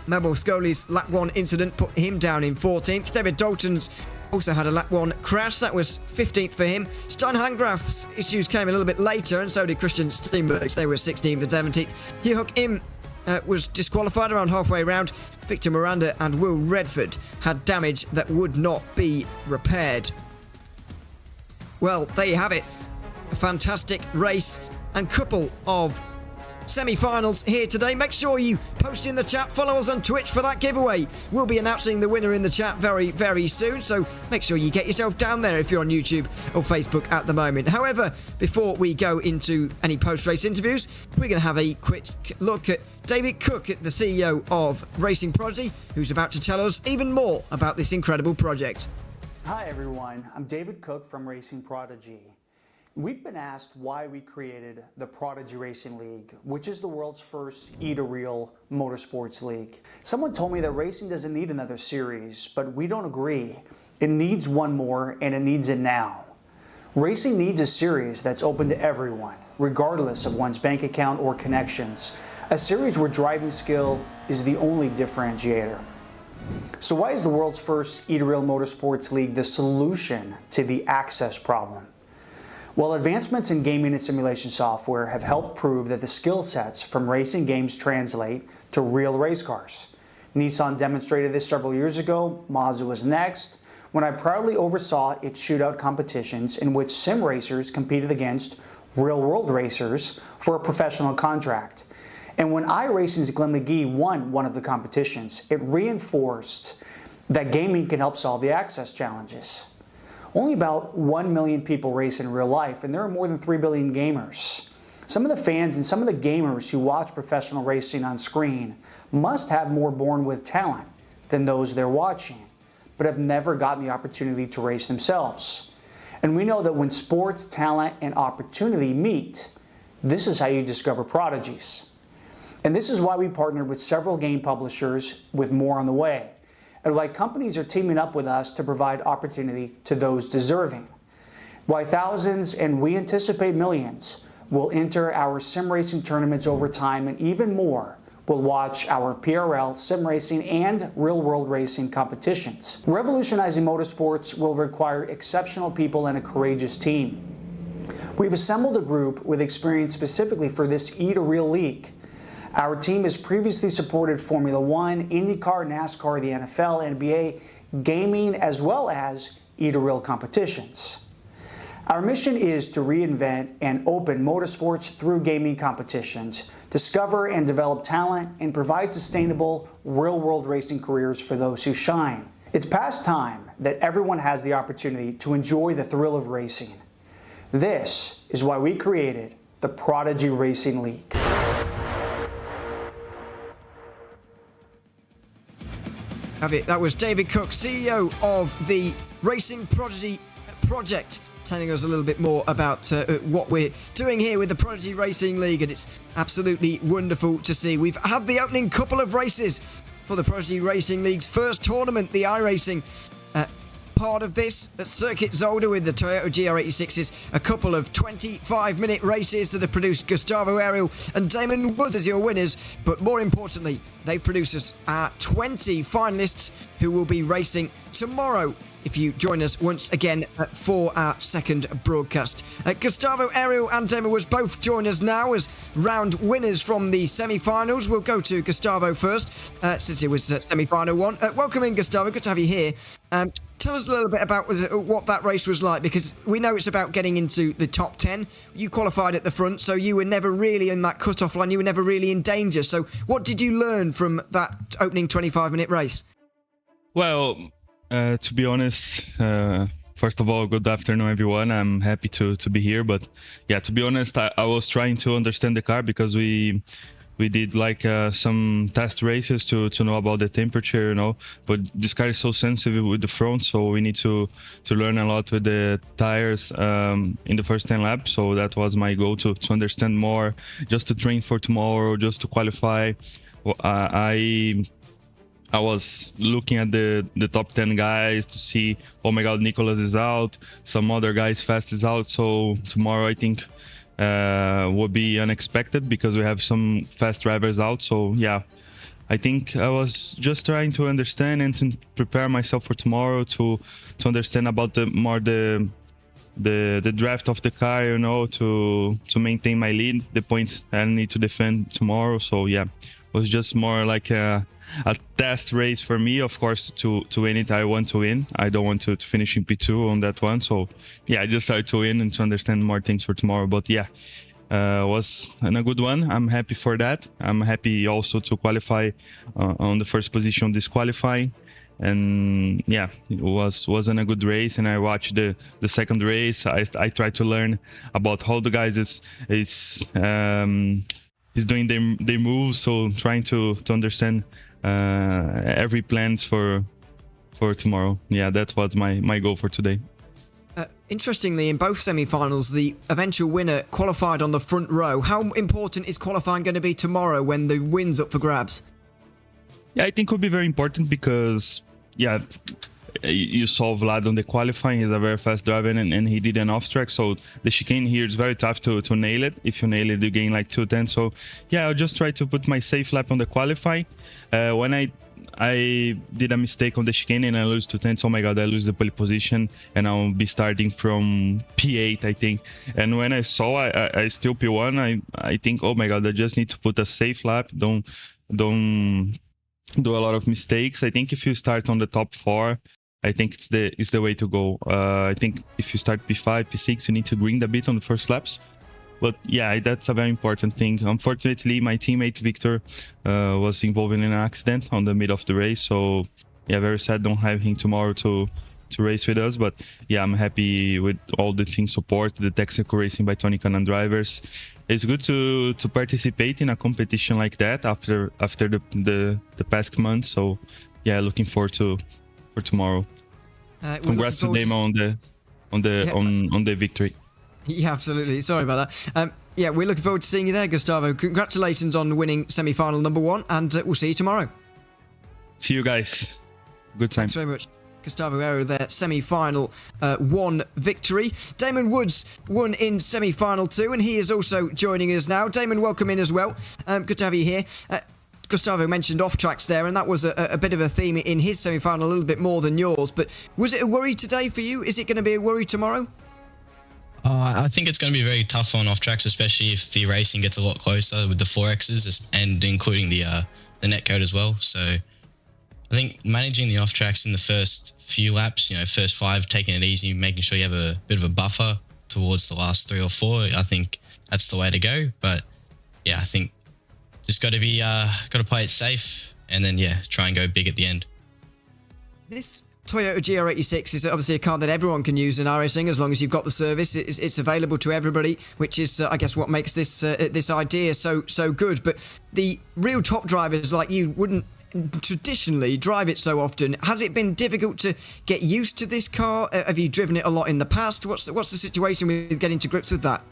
Melville Scully's lap 1 incident put him down in 14th. David Dalton's also had a lap 1 crash. That was 15th for him. Steinhangraf's issues came a little bit later, and so did Christian Steenberg's. They were 16th and 17th. Hyuk Im was disqualified around halfway round. Victor Miranda and Will Redford had damage that would not be repaired. Well, there you have it. A fantastic race and couple of semi-finals here today. Make sure you post in the chat, follow us on Twitch for that giveaway. We'll be announcing the winner in the chat very, very soon, so make sure you get yourself down there if you're on YouTube or Facebook at the moment. However, before we go into any post-race interviews, we're going to have a quick look at David Cook, the CEO of Racing Prodigy, who's about to tell us even more about this incredible project. Hi everyone, I'm David Cook from Racing Prodigy. We've been asked why we created the Prodigy Racing League, which is the world's first E-to-Real motorsports league. Someone told me that racing doesn't need another series, but we don't agree. It needs one more, and it needs it now. Racing needs a series that's open to everyone, regardless of one's bank account or connections. A series where driving skill is the only differentiator. So why is the world's first E-to-Real motorsports league the solution to the access problem? Well, advancements in gaming and simulation software have helped prove that the skill sets from racing games translate to real race cars. Nissan demonstrated this several years ago. Mazda was next, when I proudly oversaw its shootout competitions in which sim racers competed against real-world racers for a professional contract. And when iRacing's Glenn McGee won one of the competitions, it reinforced that gaming can help solve the access challenges. Only about 1 million people race in real life, and there are more than 3 billion gamers. Some of the fans and some of the gamers who watch professional racing on screen must have more born with talent than those they're watching, but have never gotten the opportunity to race themselves. And we know that when sports, talent, and opportunity meet, this is how you discover prodigies. And this is why we partnered with several game publishers, with more on the way. And why companies are teaming up with us to provide opportunity to those deserving. Why thousands, and we anticipate millions, will enter our sim racing tournaments over time, and even more will watch our PRL, sim racing, and real-world racing competitions. Revolutionizing motorsports will require exceptional people and a courageous team. We've assembled a group with experience specifically for this E-to-Real league. Our team has previously supported Formula One, IndyCar, NASCAR, the NFL, NBA, gaming, as well as E-to-Real competitions. Our mission is to reinvent and open motorsports through gaming competitions, discover and develop talent, and provide sustainable, real-world racing careers for those who shine. It's past time that everyone has the opportunity to enjoy the thrill of racing. This is why we created the Prodigy Racing League. That was David Cook, CEO of the Racing Prodigy project, telling us a little bit more about what we're doing here with the Prodigy Racing League, and it's absolutely wonderful to see. We've had the opening couple of races for the Prodigy Racing League's first tournament, the iRacing part of this at Circuit Zolder with the Toyota GR86s, a couple of 25-minute races that have produced Gustavo Ariel and Damon Woods as your winners, but more importantly, they've produced us our 20 finalists who will be racing tomorrow if you join us once again for our second broadcast. Gustavo Ariel and Damon Woods both join us now as round winners from the semi-finals. We'll go to Gustavo first, since it was semi-final one. Welcome in, Gustavo. Good to have you here. Tell us a little bit about what that race was like, because we know it's about getting into the top 10. You qualified at the front, so you were never really in that cut-off line. You were never really in danger. So what did you learn from that opening 25-minute race? Well, to be honest, first of all, good afternoon, everyone. I'm happy to be here. But yeah, to be honest, I was trying to understand the car, because we did like some test races to know about the temperature, you know, but this car is so sensitive with the front, so we need to learn a lot with the tires in the first 10 laps. So that was my goal, to understand more, just to train for tomorrow, just to qualify. I was looking at the top 10 guys to see, oh my god, Nicholas is out, some other guys fast is out, so tomorrow I think will be unexpected, because we have some fast drivers out. So yeah, I think I was just trying to understand and to prepare myself for tomorrow to understand about the draft of the car, you know, to maintain my lead, the points I need to defend tomorrow. So yeah, it was just more like a test race for me. Of course, to win it, I want to win. I don't want to finish in P2 on that one. So yeah, I just started to win and to understand more things for tomorrow. But yeah, was a good one. I'm happy for that. I'm happy also to qualify on the first position this qualifying. And yeah, it wasn't a good race. And I watched the second race. I tried to learn about how the guys is doing their moves. So trying to understand every plans for tomorrow. Yeah, that was my goal for today. Interestingly, in both semi-finals, the eventual winner qualified on the front row. How important is qualifying going to be tomorrow when the win's up for grabs? Yeah, I think it will be very important because, yeah, you saw Vlad on the qualifying. He's a very fast driver, and he did an off-track. So the chicane here is very tough to nail it. If you nail it, you gain like 210. So yeah, I'll just try to put my safe lap on the qualifying. When I did a mistake on the chicane and I lose 210, oh my god, I lose the pole position and I'll be starting from P8, I think. And when I saw I still P1, I think, oh my god, I just need to put a safe lap. Don't do a lot of mistakes. I think if you start on the top 4, I think it's the way to go. I think if you start P5, P6, you need to grind a bit on the first laps. But yeah, that's a very important thing. Unfortunately, my teammate Victor was involved in an accident on the mid of the race. So yeah, very sad don't have him tomorrow to race with us. But yeah, I'm happy with all the team support, the technical racing by Tony Kanaan drivers. It's good to participate in a competition like that after the past month. So yeah, looking forward for tomorrow. Congrats to them on the victory. Yeah, absolutely. Sorry about that. Yeah, we're looking forward to seeing you there, Gustavo. Congratulations on winning semi-final number 1, and we'll see you tomorrow. See you guys. Good time. Thanks very much. Gustavo Aero there, semi-final 1 victory. Damon Woods won in semi-final 2, and he is also joining us now. Damon, welcome in as well. Good to have you here. Gustavo mentioned off-tracks there, and that was a bit of a theme in his semi-final, a little bit more than yours. But was it a worry today for you? Is it going to be a worry tomorrow? I think it's going to be very tough on off-tracks, especially if the racing gets a lot closer with the 4Xs and including the netcode as well. So I think managing the off-tracks in the first few laps, first 5, taking it easy, making sure you have a bit of a buffer towards the last 3 or 4, I think that's the way to go. But yeah, I think just got to play it safe and then, yeah, try and go big at the end. This Toyota GR86 is obviously a car that everyone can use in iRacing as long as you've got the service. It's available to everybody, which is, I guess, what makes this idea so good. But the real top drivers like you wouldn't traditionally drive it so often. Has it been difficult to get used to this car? Have you driven it a lot in the past? What's the situation with getting to grips with that?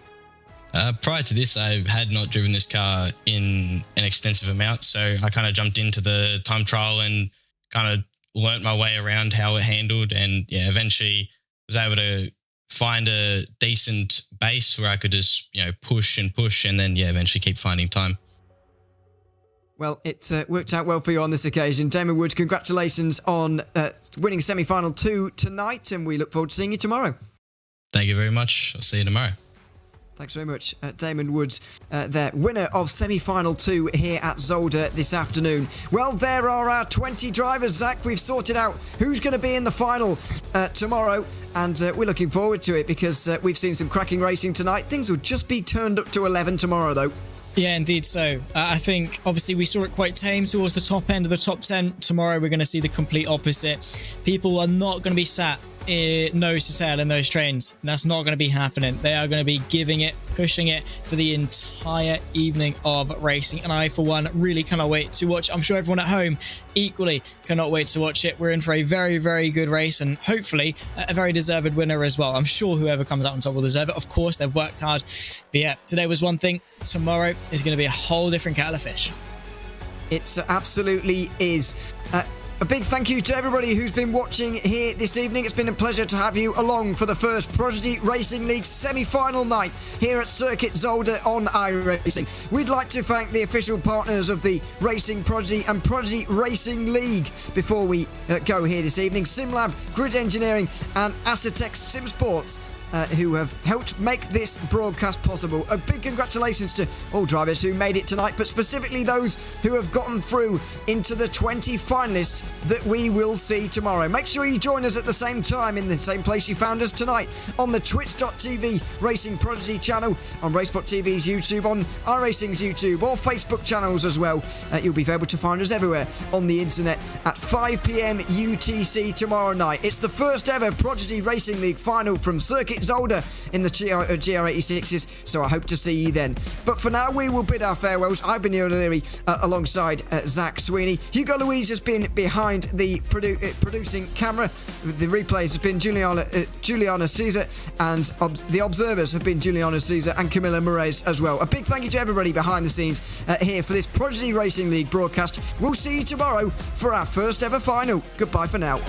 Prior to this, I had not driven this car in an extensive amount, so I kind of jumped into the time trial and kind of learnt my way around how it handled, and yeah, eventually was able to find a decent base where I could just push and then eventually keep finding time. Well, it worked out well for you on this occasion. Damon Woods, congratulations on winning semi-final 2 tonight, and we look forward to seeing you tomorrow. Thank you very much. I'll see you tomorrow. Thanks very much, Damon Woods, there, winner of semi-final 2 here at Zolder this afternoon. Well, there are our 20 drivers, Zach. We've sorted out who's going to be in the final tomorrow, and we're looking forward to it because we've seen some cracking racing tonight. Things will just be turned up to 11 tomorrow, though. Yeah, indeed so. I think, obviously, we saw it quite tame towards the top end of the top 10. Tomorrow, we're going to see the complete opposite. People are not going to be sat nose to tail in those trains. That's not going to be happening. They are going to be giving it, pushing it for the entire evening of racing. And I, for one, really cannot wait to watch. I'm sure everyone at home equally cannot wait to watch it. We're in for a very, very good race and hopefully a very deserved winner as well. I'm sure whoever comes out on top will deserve it. Of course, they've worked hard. But yeah, today was one thing. Tomorrow is going to be a whole different kettle of fish. It absolutely is. A big thank you to everybody who's been watching here this evening. It's been a pleasure to have you along for the first Prodigy Racing League semi-final night here at Circuit Zolder on iRacing. We'd like to thank the official partners of the Racing Prodigy and Prodigy Racing League before we go here this evening. SimLab, Grid Engineering and Asetex SimSports, who have helped make this broadcast possible. A big congratulations to all drivers who made it tonight, but specifically those who have gotten through into the 20 finalists that we will see tomorrow. Make sure you join us at the same time in the same place you found us tonight, on the twitch.tv Racing Prodigy channel, on RaceSpotTV's YouTube, on iRacing's YouTube, or Facebook channels as well. You'll be able to find us everywhere on the internet at 5 p.m. UTC tomorrow night. It's the first ever Prodigy Racing League final from Circuit Zolder in the GR86s, so I hope to see you then. But for now, we will bid our farewells. I've been Neil O'Leary alongside Zach Sweeney. Hugo Louise has been behind the producing camera. The replays have been Juliana Caesar, and the observers have been Juliana Caesar and Camilla Moraes as well. A big thank you to everybody behind the scenes here for this Prodigy Racing League broadcast. We'll see you tomorrow for our first ever final. Goodbye for now.